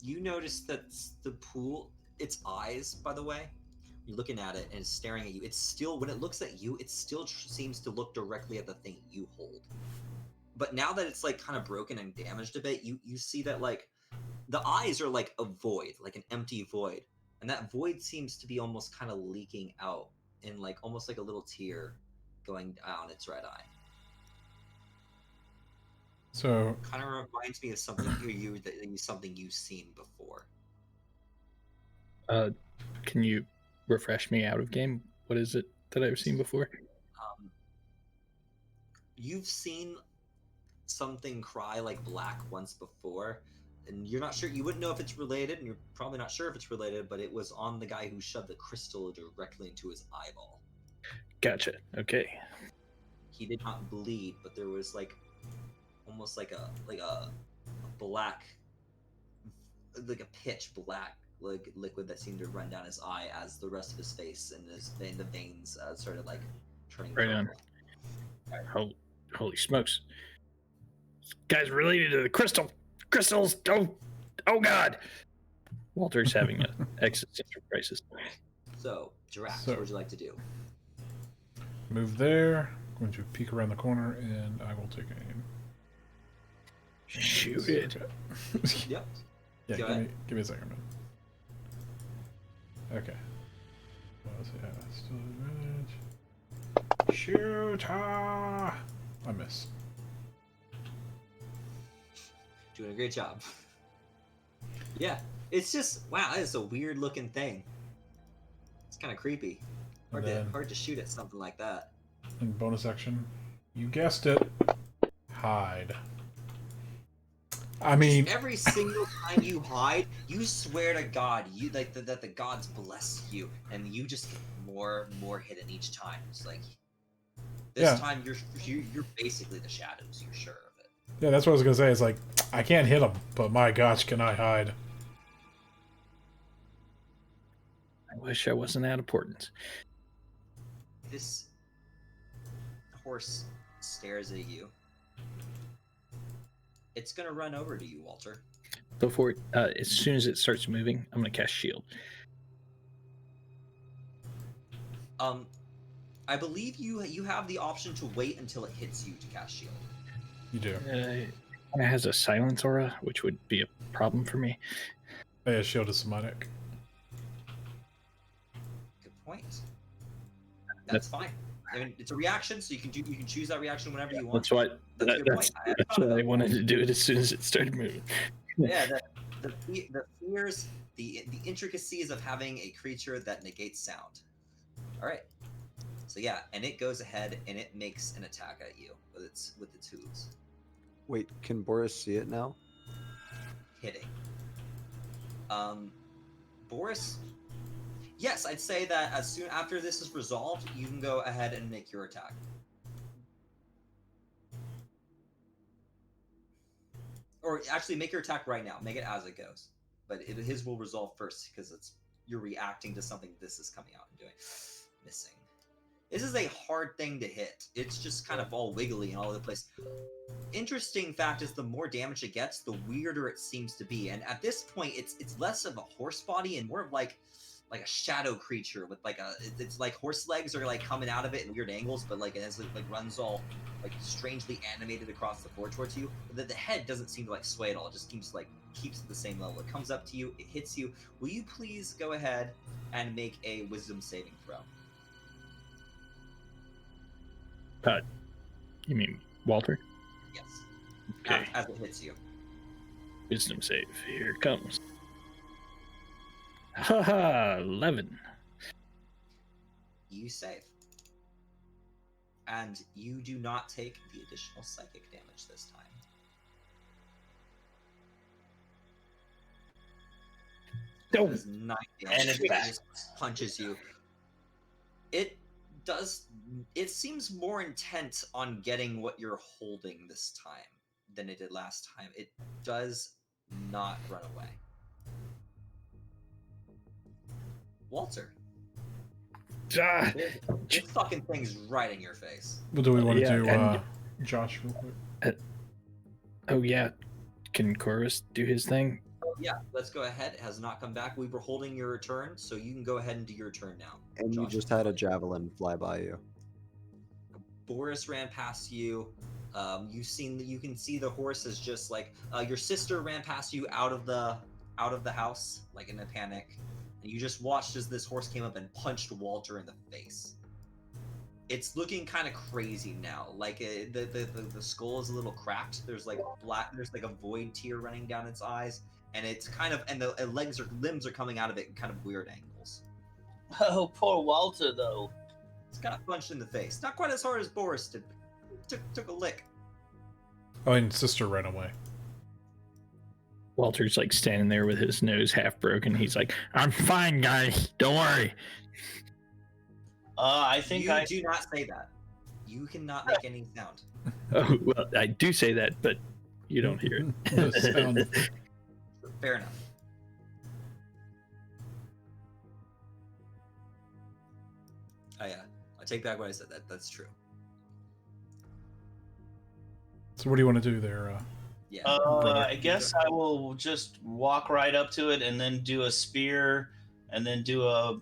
Speaker 2: You notice that the pool, its eyes, by the way, you're looking at it and it's staring at you. It's still, when it looks at you, it still seems to look directly at the thing you hold. But now that it's like kind of broken and damaged a bit, you see that like the eyes are like a void, like an empty void. And that void seems to be almost kind of leaking out in like almost like a little tear going down its red eye.
Speaker 1: So,
Speaker 2: Kind of reminds me of something something you've seen before.
Speaker 3: Can you refresh me out of game? What is it that I've seen before?
Speaker 2: You've seen something cry like black once before, and you're not sure, you wouldn't know if it's related, and you're probably not sure if it's related, but it was on the guy who shoved the crystal directly into his eyeball.
Speaker 3: Gotcha. Okay.
Speaker 2: He did not bleed, but there was like almost like a black, like a pitch black like liquid that seemed to run down his eye as the rest of his face and the veins started like turning
Speaker 3: Right on.
Speaker 2: purple.
Speaker 3: Holy smokes. This guy's related to the crystals. Oh God. Walter's having an existential crisis.
Speaker 2: So, Drax,
Speaker 1: So-
Speaker 2: what would you like to do?
Speaker 1: move there. Going to peek around the corner and I will take aim.
Speaker 3: Shoot it.
Speaker 1: Okay.
Speaker 2: Yep.
Speaker 1: Yeah,
Speaker 2: Go
Speaker 1: give
Speaker 2: ahead.
Speaker 1: me a second, man. Okay. Well, so yeah, still advantage. Shoot! Ah! I miss.
Speaker 2: Doing a great job. Yeah, it's just, wow, that is a weird looking thing. It's kind of creepy.
Speaker 1: And then,
Speaker 2: Hard to shoot at something like that.
Speaker 1: in bonus action, you guessed it, hide. I mean,
Speaker 2: Every single time you hide, you swear to God, you like that the gods bless you, and you just get more hidden each time. It's like this
Speaker 1: Yeah.
Speaker 2: time you're basically the shadows. You're sure of it.
Speaker 1: yeah, that's what I was gonna say. It's like I can't hit him, but my gosh, can I hide?
Speaker 3: I wish I wasn't out of Portland.
Speaker 2: This horse stares at you. It's gonna run over to you, Walter.
Speaker 3: Before, as soon as it starts moving, I'm gonna cast shield.
Speaker 2: I believe you have the option to wait until it hits you to cast shield.
Speaker 1: You do.
Speaker 3: It has a silence aura, which would be a problem for me.
Speaker 1: Yeah, shield is somatic.
Speaker 2: Good point. That's fine. I mean, it's a reaction, so you can choose that reaction whenever you want.
Speaker 3: That's what.
Speaker 2: That's a good point. I hadn't
Speaker 3: That's
Speaker 2: thought of
Speaker 3: why I
Speaker 2: that.
Speaker 3: wanted to do it as soon as it started moving.
Speaker 2: Yeah, the fears, the intricacies of having a creature that negates sound. All right. So yeah, and it goes ahead and it makes an attack at you with its hooves,
Speaker 4: Wait, can Boris see it now?
Speaker 2: hitting. Boris. Yes, I'd say that as soon after this is resolved, you can go ahead and make your attack. Or actually, make your attack right now. Make it as it goes. but his will resolve first because you're reacting to something this is coming out and doing. Missing. This is a hard thing to hit. It's just kind of all wiggly and all over the place. Interesting fact is the more damage it gets, the weirder it seems to be. And at this point, it's less of a horse body and more of like a shadow creature with it's like horse legs are like coming out of it in weird angles, but like as it like runs all like strangely animated across the floor towards you. But the head doesn't seem to like sway at all. It just keeps at the same level. It comes up to you, it hits you. Will you please go ahead and make a wisdom saving throw?
Speaker 3: You mean Walter?
Speaker 2: Yes.
Speaker 3: Okay.
Speaker 2: As it hits you.
Speaker 3: Wisdom save. Here it comes. Haha, 11.
Speaker 2: You save. And you do not take the additional psychic damage this time.
Speaker 3: Oh.
Speaker 2: That is 9 damage.
Speaker 5: And it's
Speaker 2: It
Speaker 5: back.
Speaker 2: just punches you. It seems more intent on getting what you're holding this time than it did last time. It does not run away. Walter,
Speaker 3: Ah,
Speaker 2: this fucking thing's right in your face.
Speaker 1: What do we want to
Speaker 3: Yeah,
Speaker 1: do,
Speaker 3: and-
Speaker 1: Josh, real quick?
Speaker 3: oh yeah. Can Corvus do his thing?
Speaker 2: Yeah, let's go ahead. It has not come back. We were holding your turn, so you can go ahead and do your turn now.
Speaker 4: And you
Speaker 2: Josh.
Speaker 4: just had a javelin fly by you.
Speaker 2: Boris ran past you. You can see the horse is just like your sister ran past you out of the house, like in a panic, and you just watched as this horse came up and punched Walter in the face. It's looking kind of crazy now. Like the skull is a little cracked. There's like a void tear running down its eyes, and it's kind of the limbs are coming out of it in kind of weird angles.
Speaker 5: Oh, poor Walter, though.
Speaker 2: It's kind of punched in the face. Not quite as hard as Boris did. Took a lick.
Speaker 1: Oh, and sister ran away.
Speaker 3: Walter's like standing there with his nose half broken. He's like, I'm fine, guys. Don't worry.
Speaker 5: I think
Speaker 2: You do not say that. You cannot make any sound.
Speaker 3: Oh, well, I do say that, but you don't hear it.
Speaker 1: The sound.
Speaker 2: Fair enough. I take back what I said. That's true.
Speaker 1: So what do you want to do there?
Speaker 2: Yeah.
Speaker 5: I guess I will just walk right up to it and then do a spear, and then do a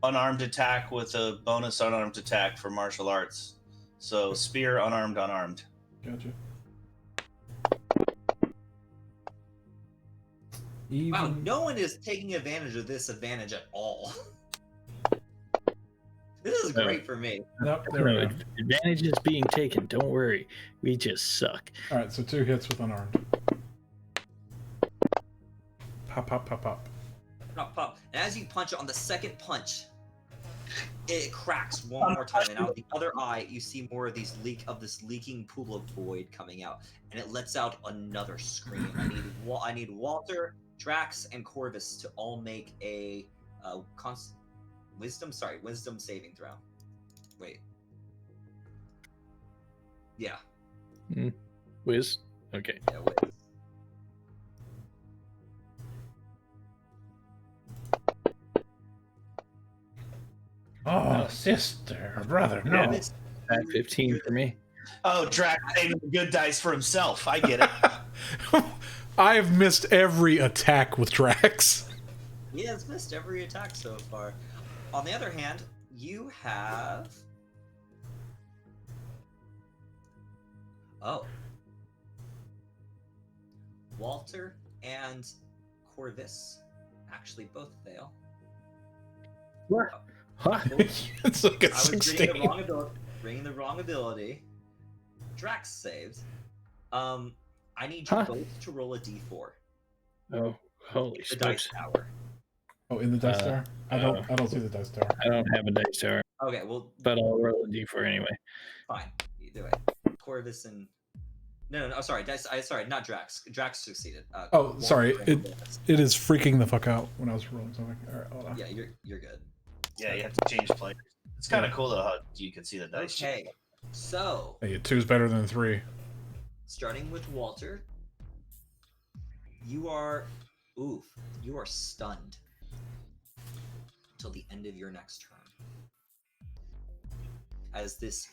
Speaker 5: unarmed attack with a bonus unarmed attack for martial arts. So spear, unarmed.
Speaker 1: Gotcha.
Speaker 2: Wow,
Speaker 1: Even
Speaker 2: no one is taking advantage of this advantage at all. This is great for me.
Speaker 1: nope, there we
Speaker 3: No,
Speaker 1: go.
Speaker 3: advantage is being taken. Don't worry. We just suck.
Speaker 1: All right, so 2 hits with unarmed. Pop, pop, pop, pop.
Speaker 2: Pop, pop. And as you punch it on the second punch, it cracks one more time, and out of the other eye, you see more of this leaking pool of void coming out, and it lets out another scream. I need Walter, Drax, and Corvus to all make a wisdom saving throw. Wait. Yeah.
Speaker 3: Wiz? Okay.
Speaker 2: Yeah, wait.
Speaker 1: Oh, sister, brother, no.
Speaker 3: Yeah. At 15 for me.
Speaker 5: Oh, Drax saving the good dice for himself. I get it.
Speaker 1: I've missed every attack with Drax.
Speaker 2: He has missed every attack so far. On the other hand, you have... Oh. Walter and Corvus actually both fail.
Speaker 3: What? Huh?
Speaker 1: It's like a
Speaker 2: I was
Speaker 1: 16.
Speaker 2: reading the wrong ability. Drax saved. I need you
Speaker 3: Huh?
Speaker 2: both to roll a d4.
Speaker 3: Oh, holy
Speaker 2: The dice
Speaker 3: smokes.
Speaker 2: tower.
Speaker 1: Oh, in the dice tower? I don't see the dice tower.
Speaker 3: I don't have a dice tower,
Speaker 2: Okay, well,
Speaker 3: but I'll roll a d4 anyway.
Speaker 2: fine. Either way. Corvus and... No, sorry. Sorry, not Drax. Drax succeeded.
Speaker 1: Oh,
Speaker 2: Walter
Speaker 1: sorry.
Speaker 2: and Corvus.
Speaker 1: It is freaking the fuck out when I was rolling something. All right, hold on.
Speaker 2: Yeah, you're good.
Speaker 5: Yeah, you have to change players. It's kind of cool though how you can see the dice.
Speaker 2: Okay, so
Speaker 1: Hey, 2's better than 3.
Speaker 2: starting with Walter, You are, oof, you are stunned until the end of your next turn. As this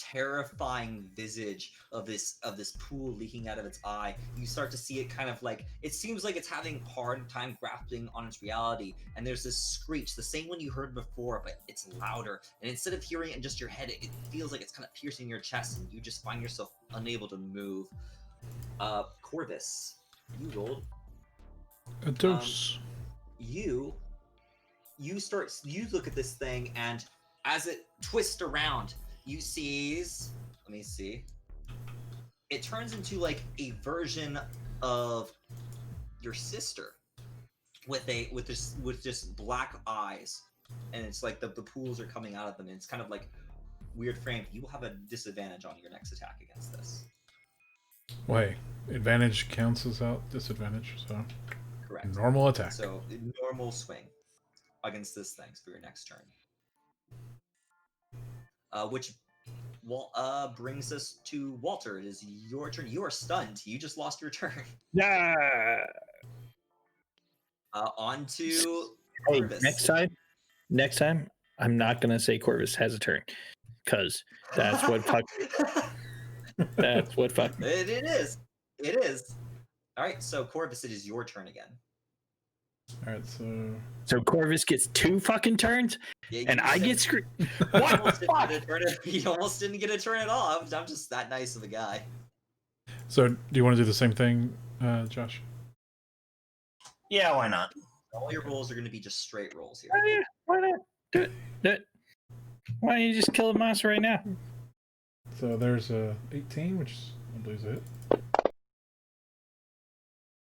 Speaker 2: terrifying visage of this pool leaking out of its eye, you start to see it kind of like, it seems like it's having hard time grappling on its reality, and there's this screech, the same one you heard before, but it's louder, and instead of hearing it in just your head, it feels like it's kind of piercing your chest, and you just find yourself unable to move. Corvus, you rolled.
Speaker 1: A dose.
Speaker 2: You look at this thing, and as it twists around, you sees, let me see, it turns into like a version of your sister with just black eyes, and it's like the pools are coming out of them, and it's kind of like weird framed. You will have a disadvantage on your next attack against this.
Speaker 1: Wait, advantage cancels out disadvantage, so
Speaker 2: Correct.
Speaker 1: normal attack.
Speaker 2: So normal swing against this thing for your next turn. Which brings us to Walter. It is your turn. You are stunned. You just lost your turn.
Speaker 3: Yeah.
Speaker 2: On to
Speaker 3: Hey,
Speaker 2: Corvus.
Speaker 3: next time, I'm not gonna say Corvus has a turn, because that's what fuck. That's what fuck.
Speaker 2: It is. It is. All right. So Corvus, it is your turn again.
Speaker 1: All right,
Speaker 3: So Corvus gets 2 fucking turns,
Speaker 2: Yeah,
Speaker 3: and I get screwed. What the fuck?
Speaker 2: You almost didn't get a turn at all. I'm just that nice of a guy.
Speaker 1: So do you want to do the same thing, Josh?
Speaker 5: Yeah, why not?
Speaker 2: All your rolls are going to be just straight rolls here.
Speaker 3: Oh, yeah, why not? Do it. Why don't you just kill the monster right now?
Speaker 1: So there's a 18, which I believe is a hit.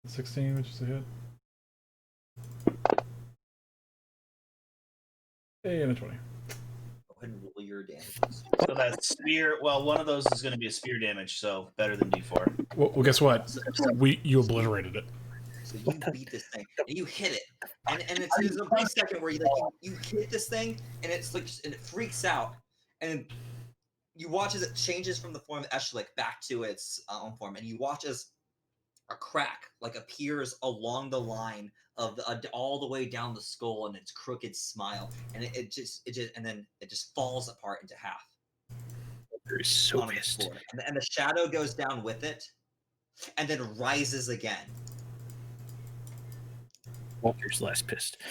Speaker 1: 16, which is a hit. Hey, and a 20.
Speaker 2: Go ahead and roll your damage.
Speaker 5: So that's spear. Well, one of those is going to be a spear damage, so better than D4.
Speaker 1: Well, guess what? You obliterated it.
Speaker 2: So you beat this thing, and you hit it, and there's a brief second where you hit this thing, and it's like, and it freaks out, and you watch as it changes from the form of Eshlik back to its own form, and you watch as a crack like appears along the line of all the way down the skull, and its crooked smile, and it just falls apart into half.
Speaker 3: You're so pissed.
Speaker 2: And the shadow goes down with it, and then rises again.
Speaker 3: Walter's less pissed.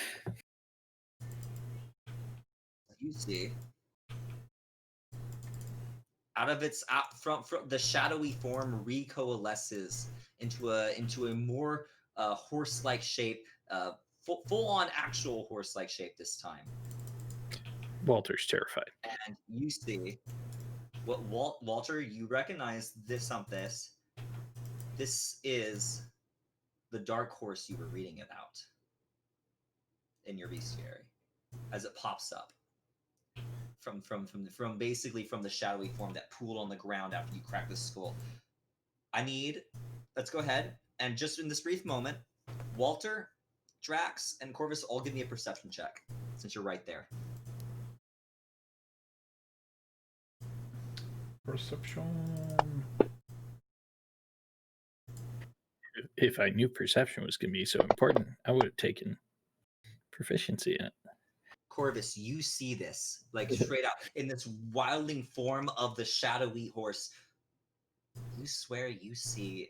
Speaker 2: You see, out of its from the shadowy form recoalesces into a more horse-like shape, full on actual horse-like shape this time.
Speaker 3: Walter's terrified.
Speaker 2: And you see, what Walter, you recognize this. This is the dark horse you were reading about in your bestiary, as it pops up from basically from the shadowy form that pooled on the ground after you cracked the skull. Let's go ahead and just in this brief moment, Walter, Drax, and Corvus all give me a perception check since you're right there.
Speaker 1: Perception.
Speaker 3: If I knew perception was going to be so important, I would have taken proficiency in it.
Speaker 2: Corvus, you see this, like straight out, in this wilding form of the shadowy horse. You swear you see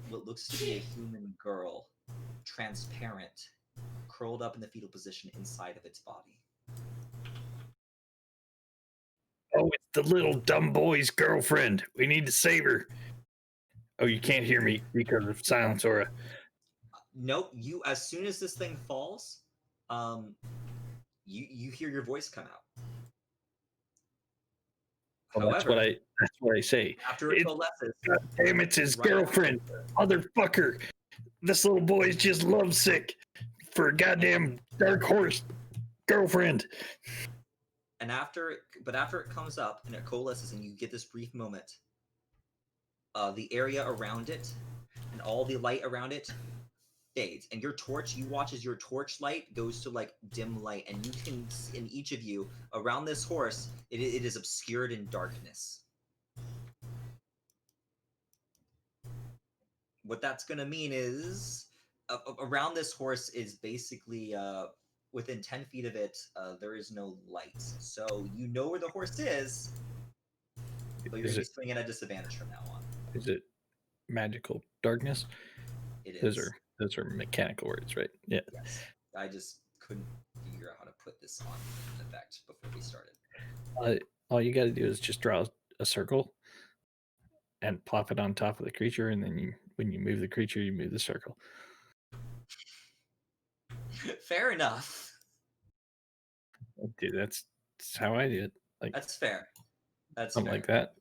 Speaker 2: what looks to be a human girl, transparent, curled up in the fetal position inside of its body.
Speaker 3: Oh, it's the little dumb boy's girlfriend. We need to save her. Oh, you can't hear me because of silence aura.
Speaker 2: Nope. You, as soon as this thing falls, you hear your voice come out.
Speaker 3: Well,
Speaker 2: However,
Speaker 3: that's what I say.
Speaker 2: after it coalesces,
Speaker 3: God damn, it's his girlfriend, motherfucker. This little boy's just lovesick for a goddamn dark horse girlfriend.
Speaker 2: And after it comes up and it coalesces, and you get this brief moment, the area around it and all the light around it fades, and your torch, you watch as your torch light goes to like dim light, and you can, in each of you around this horse, it is obscured in darkness. what that's going to mean is around this horse is basically within 10 feet of it, there is no light. So you know where the horse is, but you're going to be swinging at a disadvantage from now on.
Speaker 3: Is it magical darkness?
Speaker 2: It is.
Speaker 3: Those are mechanical words, right? Yeah.
Speaker 2: Yes. I just couldn't figure out how to put this on in effect before we started.
Speaker 3: All you got to do is just draw a circle and plop it on top of the creature, and then when you move the creature, you move the circle.
Speaker 2: Fair enough.
Speaker 3: Dude, that's how I do it. Like
Speaker 2: That's fair. That's
Speaker 3: something
Speaker 2: fair.
Speaker 3: like that.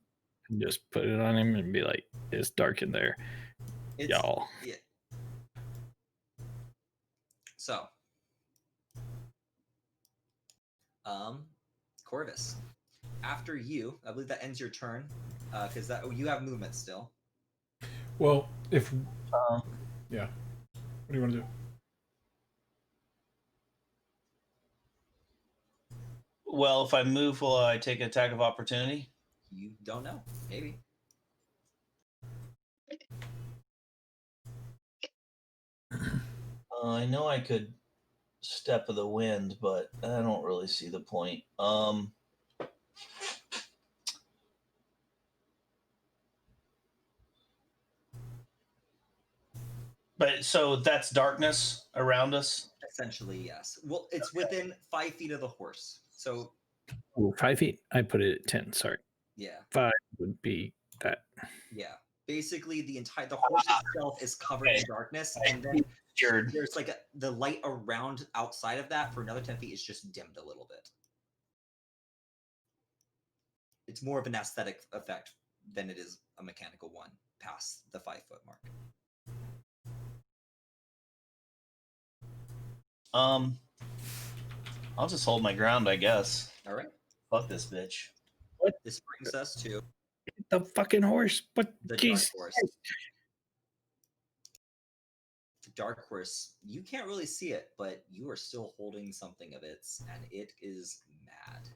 Speaker 3: And just put it on him and be like, "It's dark in there, y'all."
Speaker 2: Yeah. So, Corvus, after you, I believe that ends your turn, because you have movement still.
Speaker 1: Well, if yeah, what do you want to do?
Speaker 5: Well, if I move, will I take an attack of opportunity?
Speaker 2: You don't know. Maybe.
Speaker 5: I know I could step of the wind, but I don't really see the point. But so that's darkness around us.
Speaker 2: Essentially, yes. Well, it's within 5 feet of the horse. So,
Speaker 3: Ooh, 5 feet. I put it at 10. Sorry,
Speaker 2: yeah.
Speaker 3: 5 would be that.
Speaker 2: Yeah. Basically, the horse itself is covered in darkness, and then there's like the light around outside of that for another 10 feet is just dimmed a little bit. It's more of an aesthetic effect than it is a mechanical one past the 5 foot mark.
Speaker 5: I'll just hold my ground, I guess.
Speaker 2: All right.
Speaker 5: Fuck this bitch.
Speaker 3: What?
Speaker 2: This brings us to
Speaker 3: The fucking horse. But
Speaker 2: the
Speaker 3: geez.
Speaker 2: dark horse. The dark horse. You can't really see it, but you are still holding something of its, and it is mad.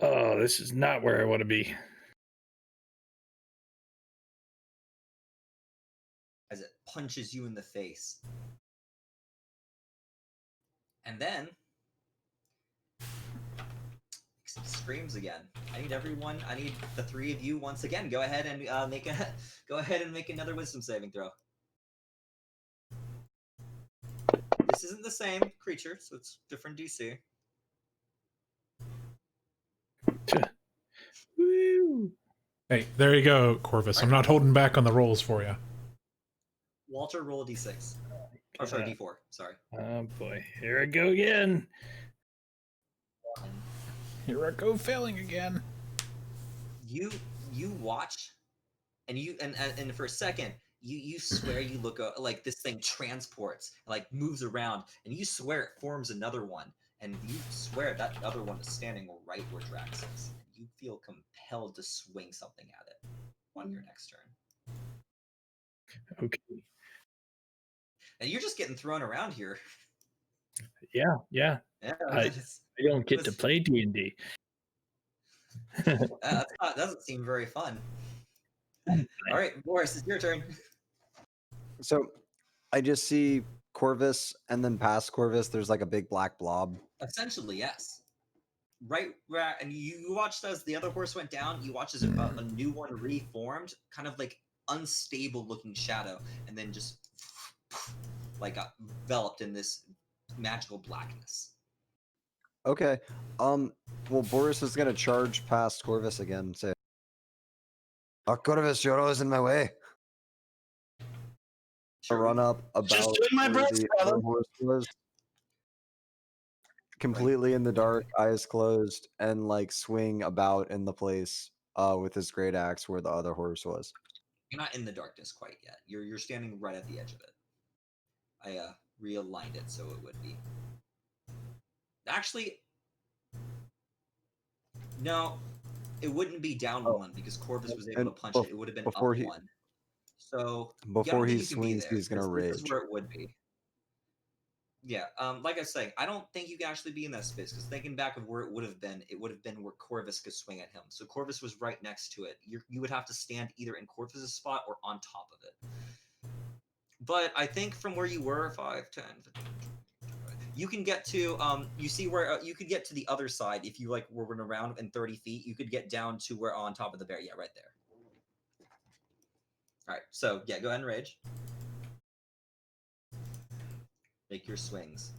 Speaker 3: Oh, this is not where I want to be.
Speaker 2: As it punches you in the face. And then it screams again. I need the 3 of you once again. Go ahead and make another wisdom saving throw. This isn't the same creature, so it's different DC.
Speaker 3: Woo.
Speaker 1: Hey, there you go, Corvus. I'm not holding back on the rolls for you.
Speaker 2: Walter, roll a d6. Or sorry, d4. Sorry.
Speaker 3: Oh boy, here I go again.
Speaker 1: Here I go failing again.
Speaker 2: You watch, and for a second, you swear you look like this thing transports, like moves around, and you swear it forms another one, and you swear that other one is standing right where Drax is. And you feel compelled to swing something at it on your next turn.
Speaker 3: Okay.
Speaker 2: And you're just getting thrown around here.
Speaker 3: Yeah. I don't get to play D&D.
Speaker 2: That doesn't seem very fun. All right, Boris, it's your turn.
Speaker 4: So I just see Corvus, and then past Corvus, there's like a big black blob.
Speaker 2: Essentially, yes. Right, and you watched as the other horse went down. You watched as a new one reformed, kind of like unstable looking shadow, and then just like got enveloped in this magical blackness.
Speaker 4: Okay. Well, Boris is gonna charge past Corvus again and say, "Oh, Corvus, you're always in my way."
Speaker 2: Sure.
Speaker 4: Run up about
Speaker 5: Just doing my
Speaker 4: where
Speaker 5: best,
Speaker 4: the
Speaker 5: brother.
Speaker 4: other horse was, completely in the dark, eyes closed, and like swing about in the place with his great axe where the other horse was.
Speaker 2: You're not in the darkness quite yet. You're standing right at the edge of it. I realigned it so it would be. Actually, no, it wouldn't be down one because Corvus was able to punch it. It would have been up one. So
Speaker 4: before he swings, he's gonna rage.
Speaker 2: This is where it would be. Yeah, like I was saying, I don't think you can actually be in that space because thinking back of where it would have been where Corvus could swing at him. So Corvus was right next to it. You would have to stand either in Corvus's spot or on top of it. But I think from where you were, 5, 10, 15, you can get to you see where you could get to the other side if you like were around in 30 feet. You could get down to where on top of the bear. Yeah, right there. All right, so yeah, go ahead and rage. Make your swings.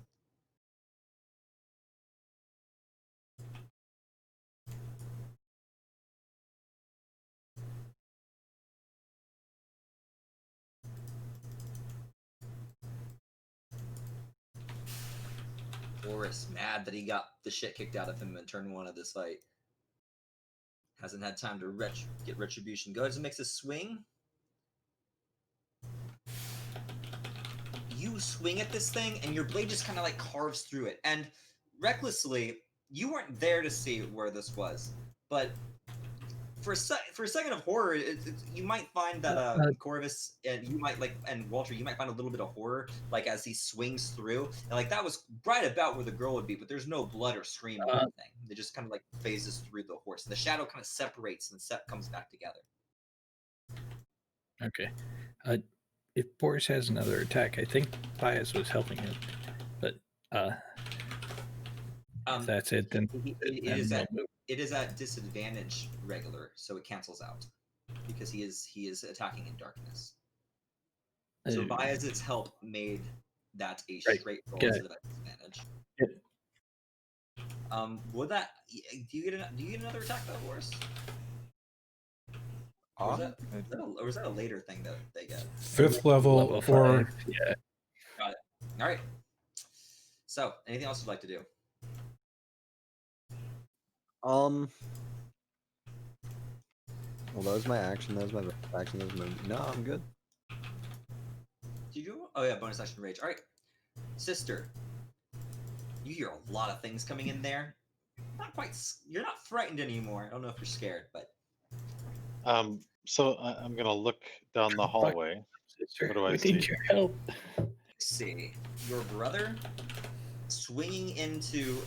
Speaker 2: Boris mad that he got the shit kicked out of him in turn 1 of this fight. Hasn't had time to get retribution. Goes and makes a swing. You swing at this thing, and your blade just kind of like carves through it. And recklessly, you weren't there to see where this was, but for a second of horror, you might find that Corvus and you might and Walter, you might find a little bit of horror like as he swings through, and like that was right about where the girl would be, but there's no blood or scream or anything. It just kind of like phases through the horse, and the shadow kind of separates and comes back together.
Speaker 3: Okay. If Boris has another attack, I think Bias was helping him, but if that's it, then
Speaker 2: it is at disadvantage regular, so it cancels out because he is attacking in darkness. So Bias's help made that a straight roll instead of at disadvantage.
Speaker 3: Yep.
Speaker 2: Would that do you get another attack though, Boris? Or is that a later thing that they get?
Speaker 1: 5th level or
Speaker 3: 5, yeah.
Speaker 2: Got it. All right. So, anything else you'd like to do?
Speaker 4: Well, that was my action. That was my action. That was my... No, I'm good.
Speaker 2: Did you? Oh yeah, bonus action rage. All right, sister. You hear a lot of things coming in there. Not quite. You're not frightened anymore. I don't know if you're scared, but.
Speaker 6: So I'm gonna look down the hallway. What do I see?
Speaker 3: Need your help.
Speaker 2: Let's see, your brother swinging into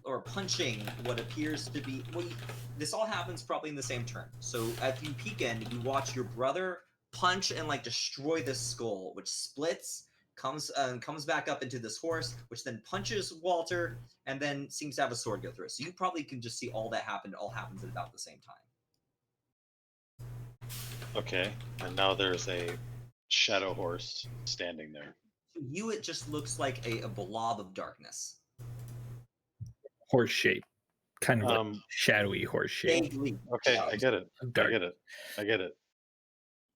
Speaker 2: or punching what appears to be. Well, this all happens probably in the same turn. So if you peek in, you watch your brother punch and like destroy this skull, which splits, comes back up into this horse, which then punches Walter, and then seems to have a sword go through it. So you probably can just see all that happen. All happens at about the same time.
Speaker 6: Okay, and now there's a shadow horse standing there.
Speaker 2: To you, it just looks like a blob of darkness.
Speaker 3: Horse shape. Kind of a shadowy horse shape.
Speaker 2: Vaguely.
Speaker 6: Okay, I get it.
Speaker 3: Dark.
Speaker 6: I get it.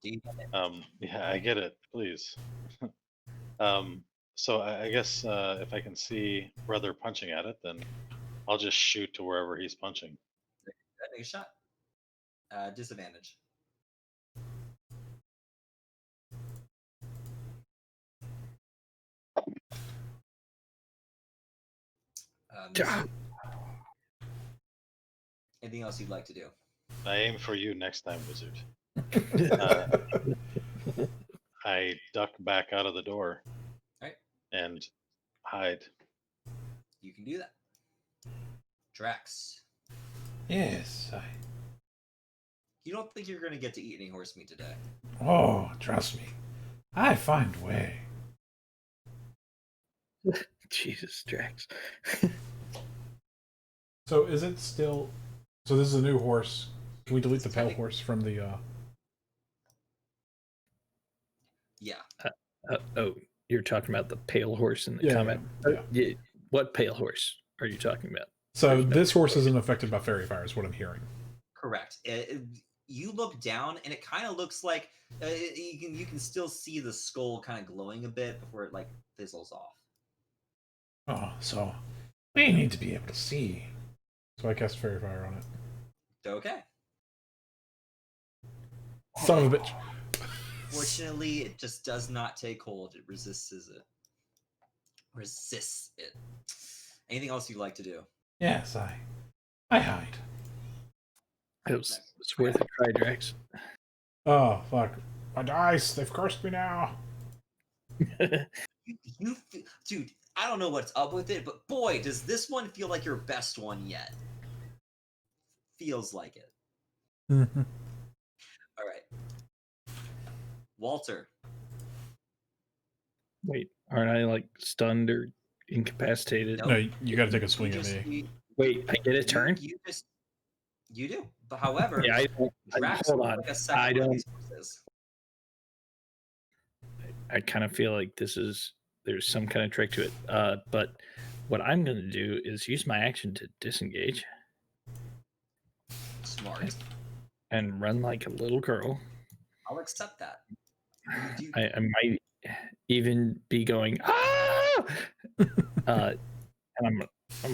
Speaker 6: Yeah, I get it. Please. So I guess if I can see brother punching at it, then I'll just shoot to wherever he's punching.
Speaker 2: Make a shot. Disadvantage. Anything else you'd like to do?
Speaker 6: I aim for you next time, wizard. I duck back out of the door.
Speaker 2: Right.
Speaker 6: And hide.
Speaker 2: You can do that. Drax.
Speaker 1: Yes,
Speaker 2: You don't think you're going to get to eat any horse meat today?
Speaker 1: Oh, trust me. I find a way.
Speaker 3: Jesus, Drax.
Speaker 1: So is it still... So this is a new horse. Can we delete the pale horse from the...
Speaker 2: Yeah.
Speaker 3: Oh, you're talking about the pale horse in the comment? Yeah. What pale horse are you talking about?
Speaker 1: So this horse isn't affected by fairy fire is what I'm hearing.
Speaker 2: Correct. You look down and it kind of looks like you can still see the skull kind of glowing a bit before it like fizzles off.
Speaker 1: Oh, so we need to be able to see. So I cast fairy fire on it.
Speaker 2: Okay.
Speaker 1: Son of a bitch.
Speaker 2: Fortunately, it just does not take hold. It resists it. Anything else you'd like to do?
Speaker 1: Yes, I hide.
Speaker 3: It's worth a try, Drax.
Speaker 1: Oh, fuck. My dice, they've cursed me now.
Speaker 2: Dude, I don't know what's up with it, but boy, does this one feel like your best one yet. Feels like it.
Speaker 1: Mhm.
Speaker 2: All right. Walter.
Speaker 3: Wait, aren't I like stunned or incapacitated?
Speaker 2: Nope.
Speaker 1: No, you got to take a swing at me.
Speaker 3: Wait, I get a turn?
Speaker 2: You do. But however,
Speaker 3: Yeah,
Speaker 2: Drax
Speaker 3: hold
Speaker 2: looks
Speaker 3: on.
Speaker 2: like a second
Speaker 3: I
Speaker 2: one of
Speaker 3: don't.
Speaker 2: these horses.
Speaker 3: I kind of feel like there's some kind of trick to it. But what I'm going to do is use my action to disengage
Speaker 2: Smart.
Speaker 3: and run like a little girl.
Speaker 2: I'll accept that. You do.
Speaker 3: I might even be going ah, and I'm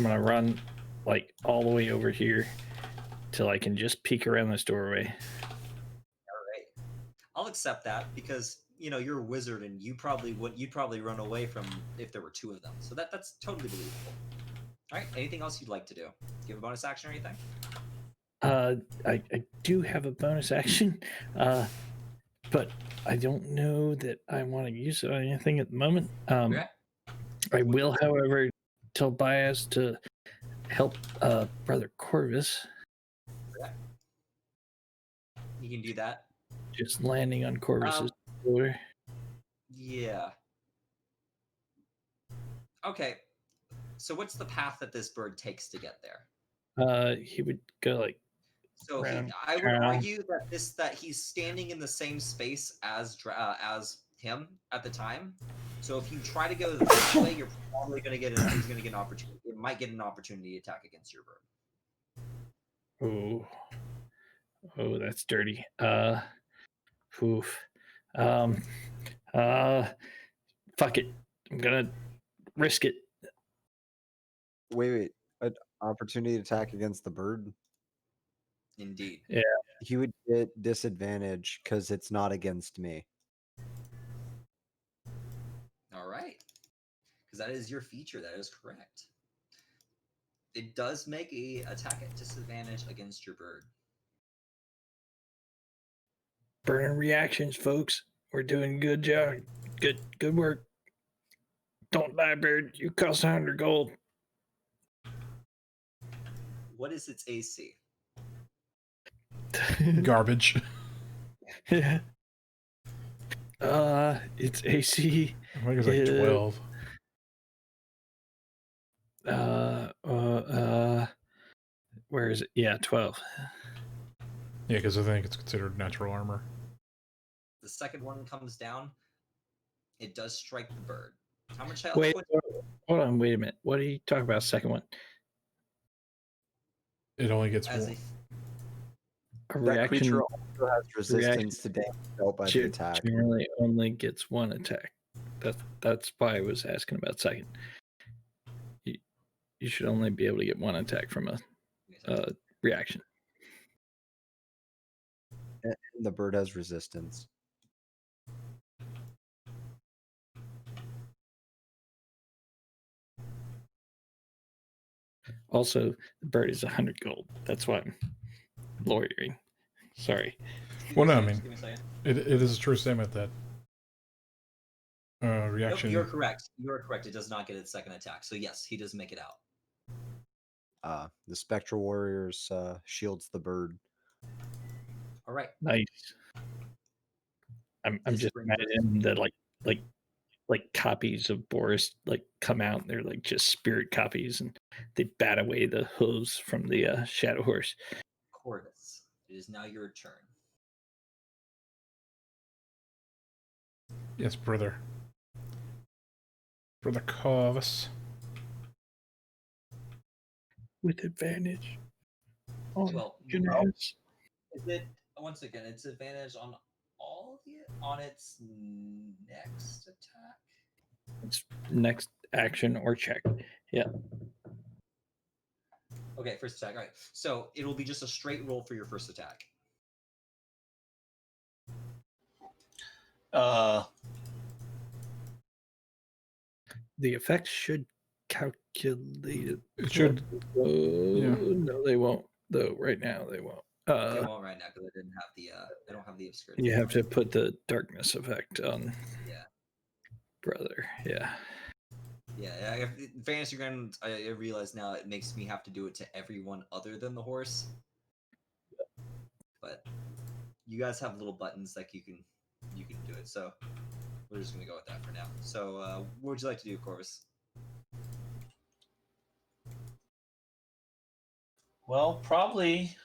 Speaker 3: gonna run like all the way over here till I can just peek around this doorway.
Speaker 2: All right. I'll accept that because you're a wizard and you'd probably run away from if there were two of them. So that's totally believable. All right. Anything else you'd like to do? Do you have a bonus action or anything?
Speaker 3: I do have a bonus action, but I don't know that I want to use it on anything at the moment.
Speaker 2: Okay.
Speaker 3: I will, however, tell Bias to help Brother Corvus.
Speaker 2: Okay. You can do that.
Speaker 3: Just landing on Corvus's shoulder.
Speaker 2: Yeah. Okay. So what's the path that this bird takes to get there?
Speaker 3: He would go like.
Speaker 2: So
Speaker 3: Round,
Speaker 2: I would
Speaker 3: round.
Speaker 2: argue that he's standing in the same space as him at the time. So if you try to go this way, you're probably going to get he's going to get an opportunity. It might get an opportunity attack against your bird.
Speaker 3: Oh, that's dirty. Oof. Fuck it. I'm gonna risk it.
Speaker 4: Wait. An opportunity attack against the bird?
Speaker 2: Indeed.
Speaker 3: Yeah.
Speaker 4: He would get disadvantage because it's not against me.
Speaker 2: All right. Because that is your feature. That is correct. It does make a attack at disadvantage against your bird.
Speaker 3: Burning reactions, folks. We're doing a good job. Good work. Don't die, bird. You cost 100 gold.
Speaker 2: What is its AC?
Speaker 1: Garbage.
Speaker 3: Yeah. Its AC.
Speaker 1: I think it's like 12.
Speaker 3: Where is it? Yeah, 12.
Speaker 1: Yeah, because I think it's considered natural armor.
Speaker 2: The second one comes down. It does strike the bird. How much health?
Speaker 3: Wait, hold on. Wait a minute. What are you talking about? Second one?
Speaker 1: It only gets
Speaker 2: As
Speaker 1: one.
Speaker 3: A
Speaker 4: That
Speaker 3: reaction
Speaker 4: creature also has resistance to damage dealt by the attack.
Speaker 3: generally only gets one attack. That's why I was asking about second. You should only be able to get one attack from a reaction.
Speaker 4: And the bird has resistance.
Speaker 3: Also, the bird is 100 gold. That's why I'm lawyering. Sorry.
Speaker 1: Well, no, I mean,
Speaker 2: Just give me a second.
Speaker 1: it is a true statement that reaction.
Speaker 2: Nope, you're correct. You're correct. It does not get its second attack. So yes, he does make it out.
Speaker 4: The Spectral Warriors shields the bird.
Speaker 2: All right.
Speaker 3: Nice. I'm
Speaker 2: This
Speaker 3: just
Speaker 2: brings us-
Speaker 3: imagining that like copies of Boris like come out and they're like just spirit copies and they bat away the hooves from the shadow horse.
Speaker 2: Corvus, it is now your turn.
Speaker 1: Yes, brother. Brother Corvus.
Speaker 3: With advantage.
Speaker 2: Well,
Speaker 3: Goodness.
Speaker 2: is it once again? It's advantage on all the on its next attack.
Speaker 3: It's next action or check. Yeah.
Speaker 2: Okay, first attack. All right. So it'll be just a straight roll for your first attack.
Speaker 3: The effect should calculate it.
Speaker 1: It should. Yeah.
Speaker 3: No, they won't. Though right now they won't.
Speaker 2: They won't right now because I didn't have the. I don't have the obscurity.
Speaker 3: You have to put the darkness effect on.
Speaker 2: Yeah.
Speaker 3: Brother. Yeah.
Speaker 2: Yeah, Fantasy Ground, I realize now it makes me have to do it to everyone other than the horse. But you guys have little buttons like you can do it. So we're just gonna go with that for now. So what would you like to do, Corvus?
Speaker 5: Well, probably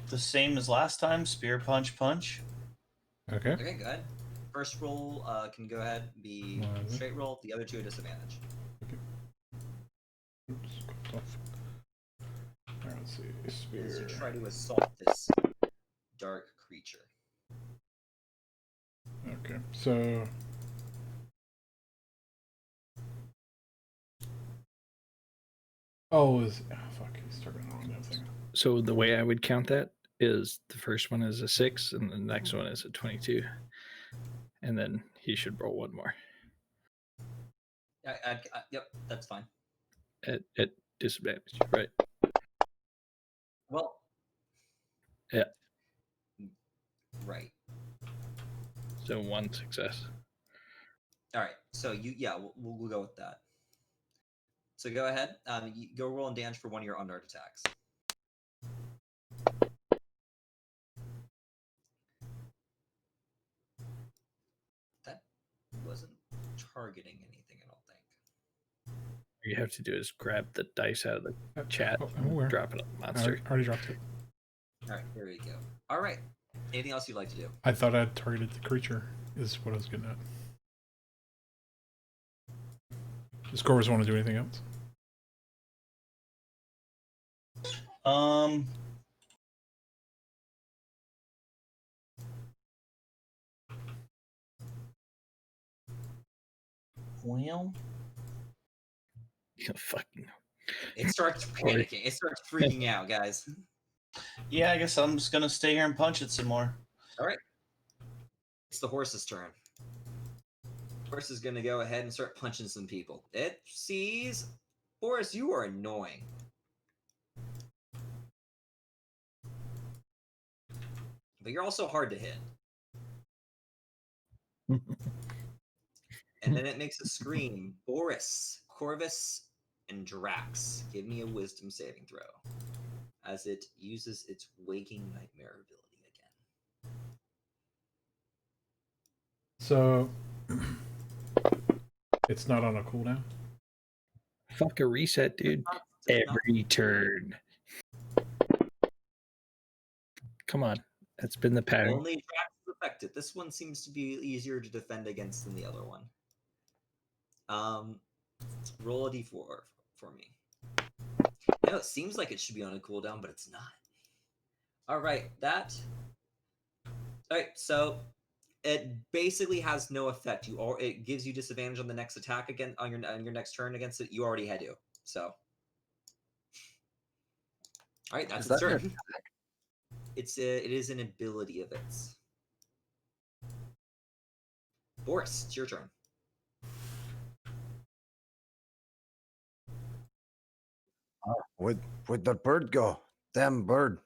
Speaker 5: the same as last time. Spear, punch, punch.
Speaker 1: Okay.
Speaker 2: Okay, go ahead. First roll can go ahead be
Speaker 1: What is it?
Speaker 2: straight roll. The other two at disadvantage.
Speaker 1: Oops, got off. Alright, let's see.
Speaker 2: As you
Speaker 1: Spear.
Speaker 2: try to assault this dark creature.
Speaker 1: Okay, so. Oh, fuck, he's targeting the wrong damn thing.
Speaker 3: So the way I would count that is the first one is a 6 and the next one is a 22. And then he should roll one more
Speaker 2: Yep, that's fine.
Speaker 3: at disadvantage, right?
Speaker 2: Well,
Speaker 3: Yeah.
Speaker 2: right.
Speaker 3: So one success.
Speaker 2: All right. So we'll go with that. So go ahead. You go roll and damage for one of your unarmed attacks. That wasn't targeting anything, I don't think.
Speaker 3: All you have to do is grab the dice out of the chat,
Speaker 1: Oh, I'm aware.
Speaker 3: drop it on the
Speaker 1: I
Speaker 3: monster.
Speaker 1: already dropped it.
Speaker 2: All right, there we go. All right. Anything else you'd like to do?
Speaker 1: I thought I'd targeted the creature, is what I was getting at. Does Corvus want to do anything else?
Speaker 5: Well,
Speaker 3: Fucking.
Speaker 2: It starts panicking. It starts freaking out, guys.
Speaker 5: yeah, I guess I'm just gonna stay here and punch it some more.
Speaker 2: All right. It's the horse's turn. Horse is going to go ahead and start punching some people. It sees Boris, you are annoying. But you're also hard to hit. And then it makes a scream. Boris, Corvus, and Drax, give me a wisdom saving throw as it uses its waking nightmare ability again.
Speaker 1: So, it's not on a cooldown?
Speaker 3: Fuck a reset, dude. Every turn. Come on. That's been the pattern.
Speaker 2: Only Drax is affected. This one seems to be easier to defend against than the other one. Roll a d4 for me. I know it seems like it should be on a cooldown, but it's not. All right, All right, so it basically has no effect. It gives you disadvantage on the next attack again on your next turn against it. You already had to. So, all right, that's its turn. It is an ability of its. Boris, it's your turn.
Speaker 4: Where'd the bird go? Damn bird.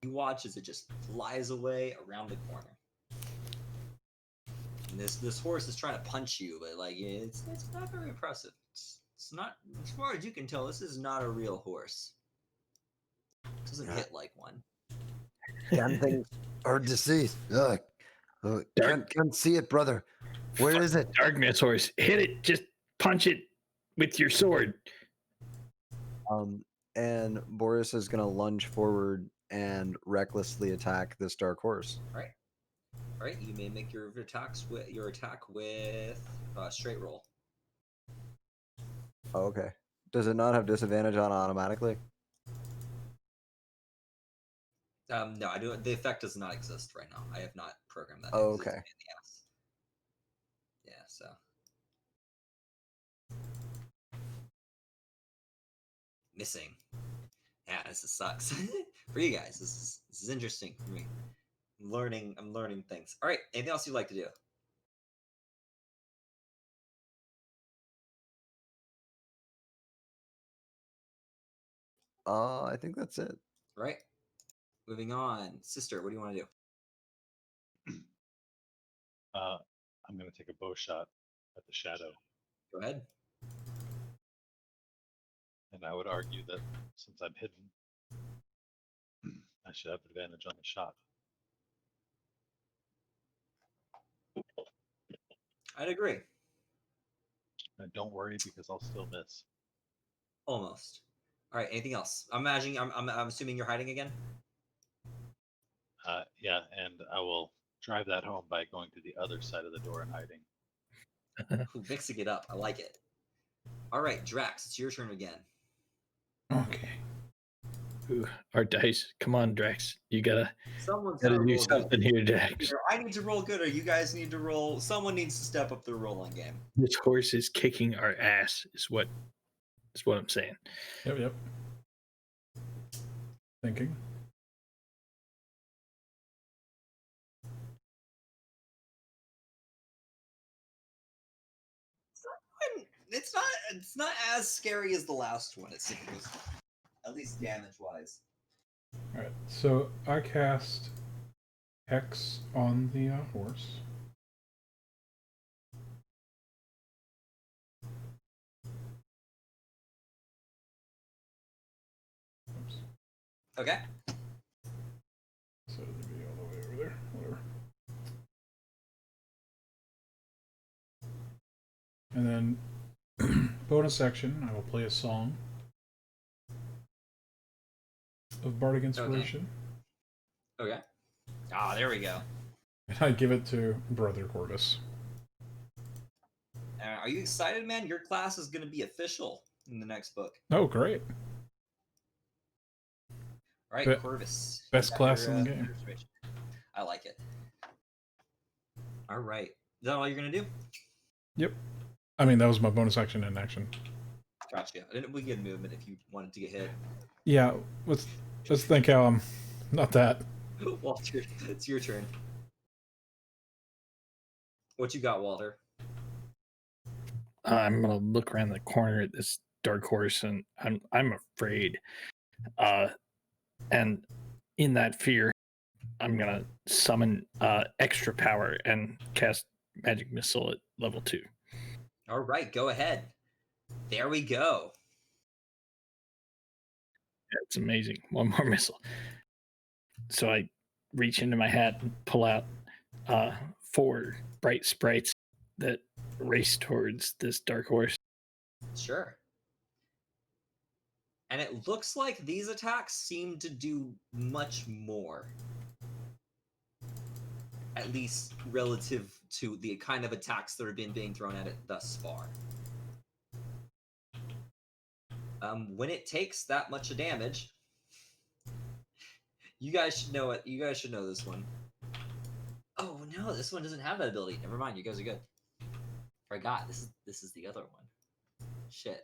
Speaker 2: You watch as it just flies away around the corner. And this horse is trying to punch you, but like it's not very impressive. It's not, as far as you can tell, this is not a real horse. It doesn't hit like one.
Speaker 4: Damn things are deceased. Ugh. Can't see it, brother. Where is it?
Speaker 3: Darkness horse. Hit it. Just punch it with your sword.
Speaker 4: And Boris is gonna lunge forward and recklessly attack this dark horse.
Speaker 2: All right. You may make your attack with straight roll.
Speaker 4: Oh, okay. Does it not have disadvantage on automatically?
Speaker 2: No, I do. The effect does not exist right now. I have not programmed that.
Speaker 4: Oh, okay.
Speaker 2: Yeah. So. Missing. Yeah, this sucks for you guys. This is interesting for me. I'm learning things. All right. Anything else you'd like to do?
Speaker 4: I think that's it.
Speaker 2: All right. Moving on, sister. What do you want to do?
Speaker 6: I'm going to take a bow shot at the shadow.
Speaker 2: Go ahead.
Speaker 6: And I would argue that since I'm hidden, I should have advantage on the shot.
Speaker 2: I'd agree.
Speaker 6: And don't worry because I'll still miss.
Speaker 2: Almost. All right. Anything else? I'm imagining. I'm assuming you're hiding again.
Speaker 6: Yeah, and I will drive that home by going to the other side of the door and hiding.
Speaker 2: Ooh, mixing it up. I like it. All right, Drax, it's your turn again.
Speaker 1: Okay.
Speaker 3: Ooh, our dice. Come on, Drax. You gotta
Speaker 2: Someone's
Speaker 3: do
Speaker 2: roll
Speaker 3: something
Speaker 2: good.
Speaker 3: here, Drax.
Speaker 2: Either I need to roll good, or you guys need to roll. Someone needs to step up their rolling game.
Speaker 3: This horse is kicking our ass. Is what I'm saying.
Speaker 1: Yep. Thinking.
Speaker 2: It's not as scary as the last one. It seems, at least damage wise.
Speaker 1: All right. So I cast Hex on the horse. Oops.
Speaker 2: Okay.
Speaker 1: So it'd be all the way over there. Whatever. And then bonus action, I will play a song of Bardic Inspiration.
Speaker 2: Okay. Ah, there we go.
Speaker 1: And I give it to Brother Corvus.
Speaker 2: Are you excited, man? Your class is going to be official in the next book.
Speaker 1: Oh, great.
Speaker 2: All right,
Speaker 1: Be-
Speaker 2: Corvus.
Speaker 1: best class in the game.
Speaker 2: I like it. All right. Is that all you're going to do?
Speaker 1: Yep. I mean, that was my bonus action and action.
Speaker 2: Gotcha. We get movement if you wanted to get hit.
Speaker 1: Yeah, let's think how I'm not that.
Speaker 2: Walter, it's your turn. What you got, Walter?
Speaker 3: I'm gonna look around the corner at this dark horse, and I'm afraid. And in that fear, I'm gonna summon extra power and cast magic missile at level 2.
Speaker 2: All right, go ahead. There we go.
Speaker 3: That's amazing. One more missile. So I reach into my hat and pull out 4 bright sprites that race towards this dark horse.
Speaker 2: Sure. And it looks like these attacks seem to do much more. At least relative to the kind of attacks that have been being thrown at it thus far. When it takes that much of damage, you guys should know it. You guys should know this one. Oh no, this one doesn't have that ability. Never mind, you guys are good. Forgot. This is the other one. Shit.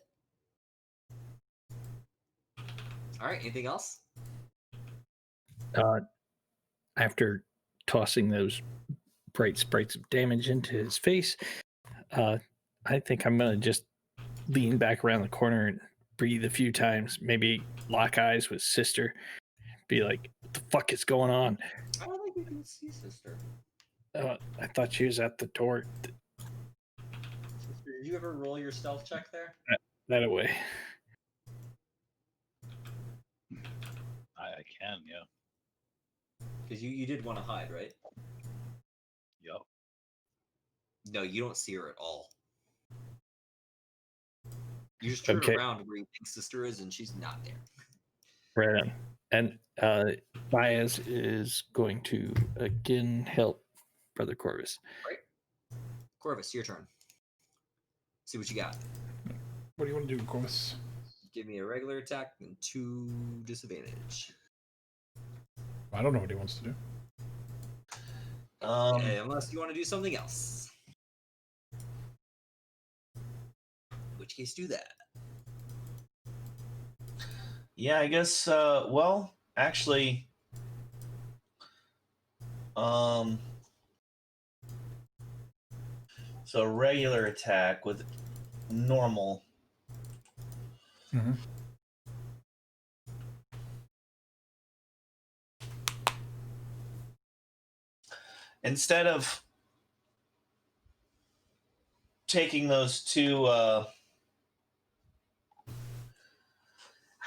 Speaker 2: All right. Anything else?
Speaker 3: After tossing those bright sprites of damage into his face, I think I'm gonna just lean back around the corner and breathe a few times. Maybe lock eyes with Sister. Be like, "What the fuck is going on?"
Speaker 2: I don't think you can see Sister.
Speaker 3: I thought she was at the door.
Speaker 2: Sister, did you ever roll your stealth check there?
Speaker 3: That away.
Speaker 6: I can, yeah.
Speaker 2: Because you did want to hide, right?
Speaker 6: Yup.
Speaker 2: No, you don't see her at all. You just turn
Speaker 3: Okay.
Speaker 2: around where you think Sister is, and she's not there.
Speaker 3: Right on. And Baez is going to again help Brother Corvus.
Speaker 2: Right. Corvus, your turn. See what you got.
Speaker 1: What do you want to do, Corvus?
Speaker 2: Give me a regular attack and 2 disadvantage.
Speaker 1: I don't know what he wants to do.
Speaker 2: Unless you want to do something else. In which case, do that.
Speaker 5: Yeah, I guess. Well, actually, so regular attack with normal.
Speaker 1: Mm-hmm.
Speaker 5: Instead of taking those two. How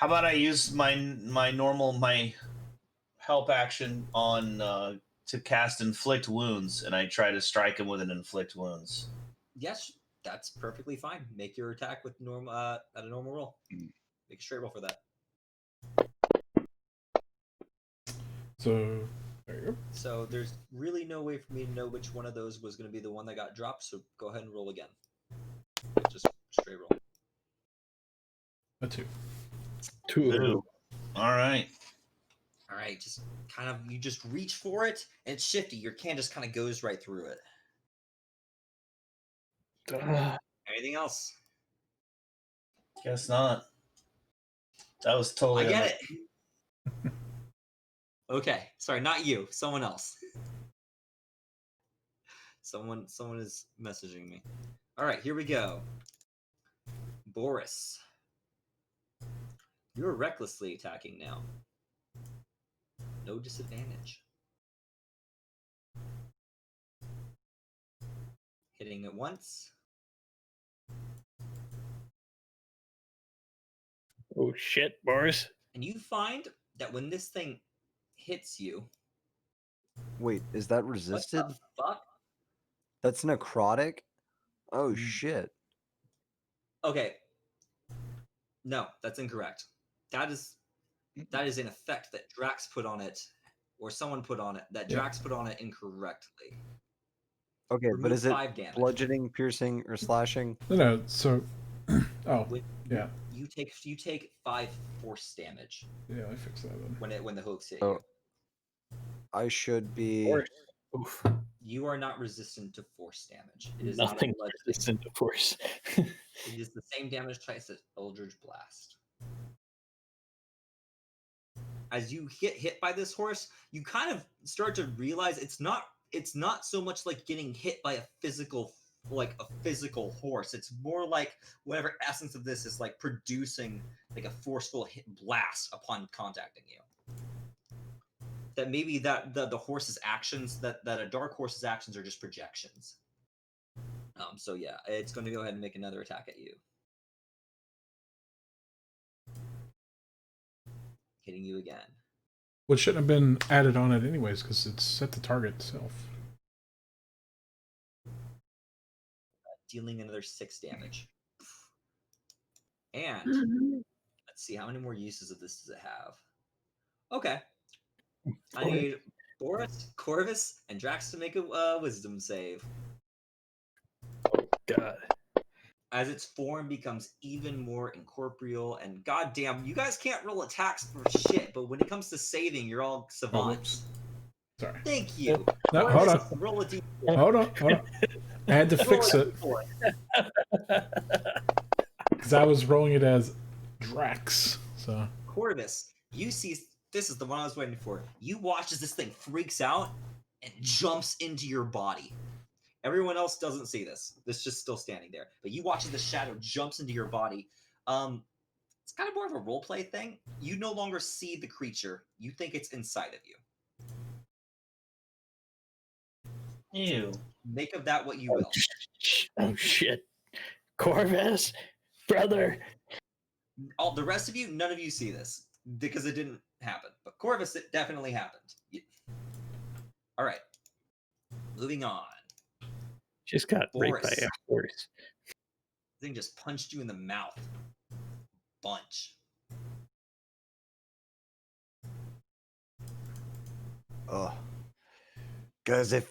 Speaker 5: about I use my help action on to cast inflict wounds, and I try to strike him with an inflict wounds.
Speaker 2: Yes, that's perfectly fine. Make your attack with normal at a normal roll. Make a straight roll for that.
Speaker 1: So there you go.
Speaker 2: So there's really no way for me to know which one of those was going to be the one that got dropped. So go ahead and roll again. Just straight roll.
Speaker 1: A 2.
Speaker 5: Two. All right.
Speaker 2: All right, just kind of you just reach for it, and it's shifty. Your can just kind of goes right through it. Anything else?
Speaker 5: Guess not. That was totally.
Speaker 2: I get it. Okay, sorry, not you. Someone else. Someone is messaging me. All right, here we go. Boris, you're recklessly attacking now. No disadvantage. Hitting it once.
Speaker 3: Oh shit, Boris.
Speaker 2: And you find that when this thing hits you,
Speaker 4: Wait, is that
Speaker 2: what
Speaker 4: resisted?
Speaker 2: the fuck?
Speaker 4: That's necrotic? Oh shit.
Speaker 2: Okay. No, that's incorrect. That is an effect that Drax put on it, or someone put on it, that Drax put on it incorrectly.
Speaker 4: Okay, but
Speaker 2: Remove
Speaker 4: is it
Speaker 2: 5 damage.
Speaker 4: bludgeoning, piercing, or slashing?
Speaker 1: No, so oh
Speaker 2: When
Speaker 1: yeah.
Speaker 2: You take 5 force damage
Speaker 1: Yeah, I fixed that then.
Speaker 2: when the hooks hit
Speaker 4: Oh.
Speaker 2: you.
Speaker 4: I should be.
Speaker 3: Boris. Oof.
Speaker 2: You are not resistant to force damage. It is
Speaker 3: Nothing
Speaker 2: not a blood
Speaker 3: resistant to force.
Speaker 2: It is the same damage type as Eldritch Blast. As you get hit by this horse, you kind of start to realize it's not so much like getting hit by a physical horse. It's more like whatever essence of this is like producing like a forceful blast upon contacting you. That maybe that the horse's actions, that a dark horse's actions are just projections. So yeah, it's going to go ahead and make another attack at you. Hitting you again.
Speaker 1: Which shouldn't have been added on it anyways, because it's set to target itself.
Speaker 2: Dealing another 6 damage. And let's see, how many more uses of this does it have? Okay. I need Boris, Corvus, and Drax to make a wisdom save.
Speaker 3: God.
Speaker 2: As its form becomes even more incorporeal, and goddamn, you guys can't roll attacks for shit, but when it comes to saving, you're all savants.
Speaker 1: Sorry.
Speaker 2: Thank you.
Speaker 1: No,
Speaker 2: Corvus,
Speaker 1: hold on.
Speaker 2: Roll a d4.
Speaker 1: Hold on. I had to fix it because I was rolling it as Drax. So
Speaker 2: Corvus, you see, this is the one I was waiting for. You watch as this thing freaks out and jumps into your body. Everyone else doesn't see this. It's just still standing there. But you watch as the shadow jumps into your body. It's kind of more of a roleplay thing. You no longer see the creature. You think it's inside of you.
Speaker 5: Ew.
Speaker 2: Make of that what you will.
Speaker 3: Oh shit. Corvus, brother.
Speaker 2: All the rest of you, none of you see this because it didn't happen. But Corvus, it definitely happened. All right. Moving on.
Speaker 3: Just got raped by
Speaker 2: Boris.
Speaker 3: a horse.
Speaker 2: The thing just punched you in the mouth. Bunch.
Speaker 4: Oh, guys, I'm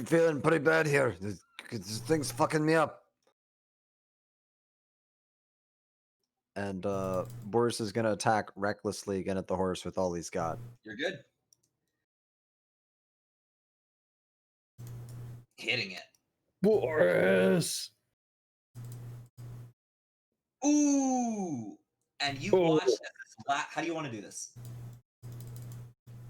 Speaker 4: feeling pretty bad here. This thing's fucking me up. And Boris is gonna attack recklessly again at the horse with all he's got.
Speaker 2: You're good. Hitting it.
Speaker 3: Boris.
Speaker 2: Ooh! And you watch as this how do you want to do this?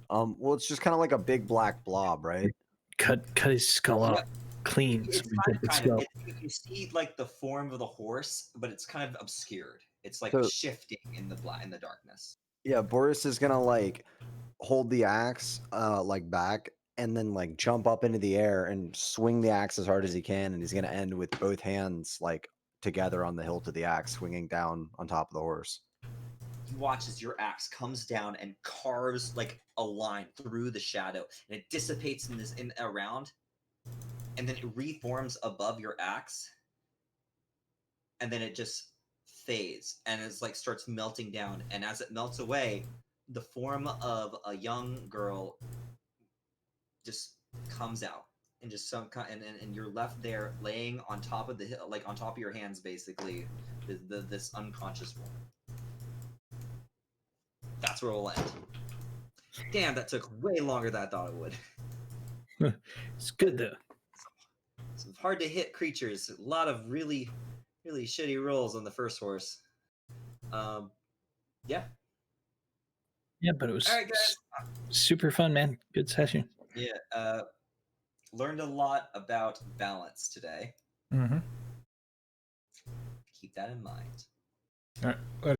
Speaker 4: Well, it's just kind of like a big black blob, right?
Speaker 3: Cut his skull off
Speaker 2: Yep.
Speaker 3: clean.
Speaker 2: It's
Speaker 3: So we get the skull.
Speaker 2: you see like the form of the horse, but it's kind of obscured. It's like
Speaker 4: So-
Speaker 2: shifting in the darkness.
Speaker 4: Yeah, Boris is gonna like hold the axe like back and then like jump up into the air and swing the axe as hard as he can, and he's gonna end with both hands like together on the hilt of the axe, swinging down on top of the horse.
Speaker 2: You watch as your axe comes down and carves like a line through the shadow, and it dissipates in around, and then it reforms above your axe, and then it just fades and it's like starts melting down. And as it melts away, the form of a young girl just comes out, and just some kind, and you're left there laying on top of the hill, like on top of your hands, basically, this unconscious woman. That's where we'll end. Damn, that took way longer than I thought it would.
Speaker 3: It's good though.
Speaker 2: Some hard to hit creatures. A lot of really, really shitty rolls on the first horse. Yeah.
Speaker 3: Yeah, but it was
Speaker 2: All right, guys.
Speaker 3: super fun, man. Good session.
Speaker 2: Yeah. Learned a lot about balance today.
Speaker 1: Mm-hmm.
Speaker 2: Keep that in mind.
Speaker 1: All right.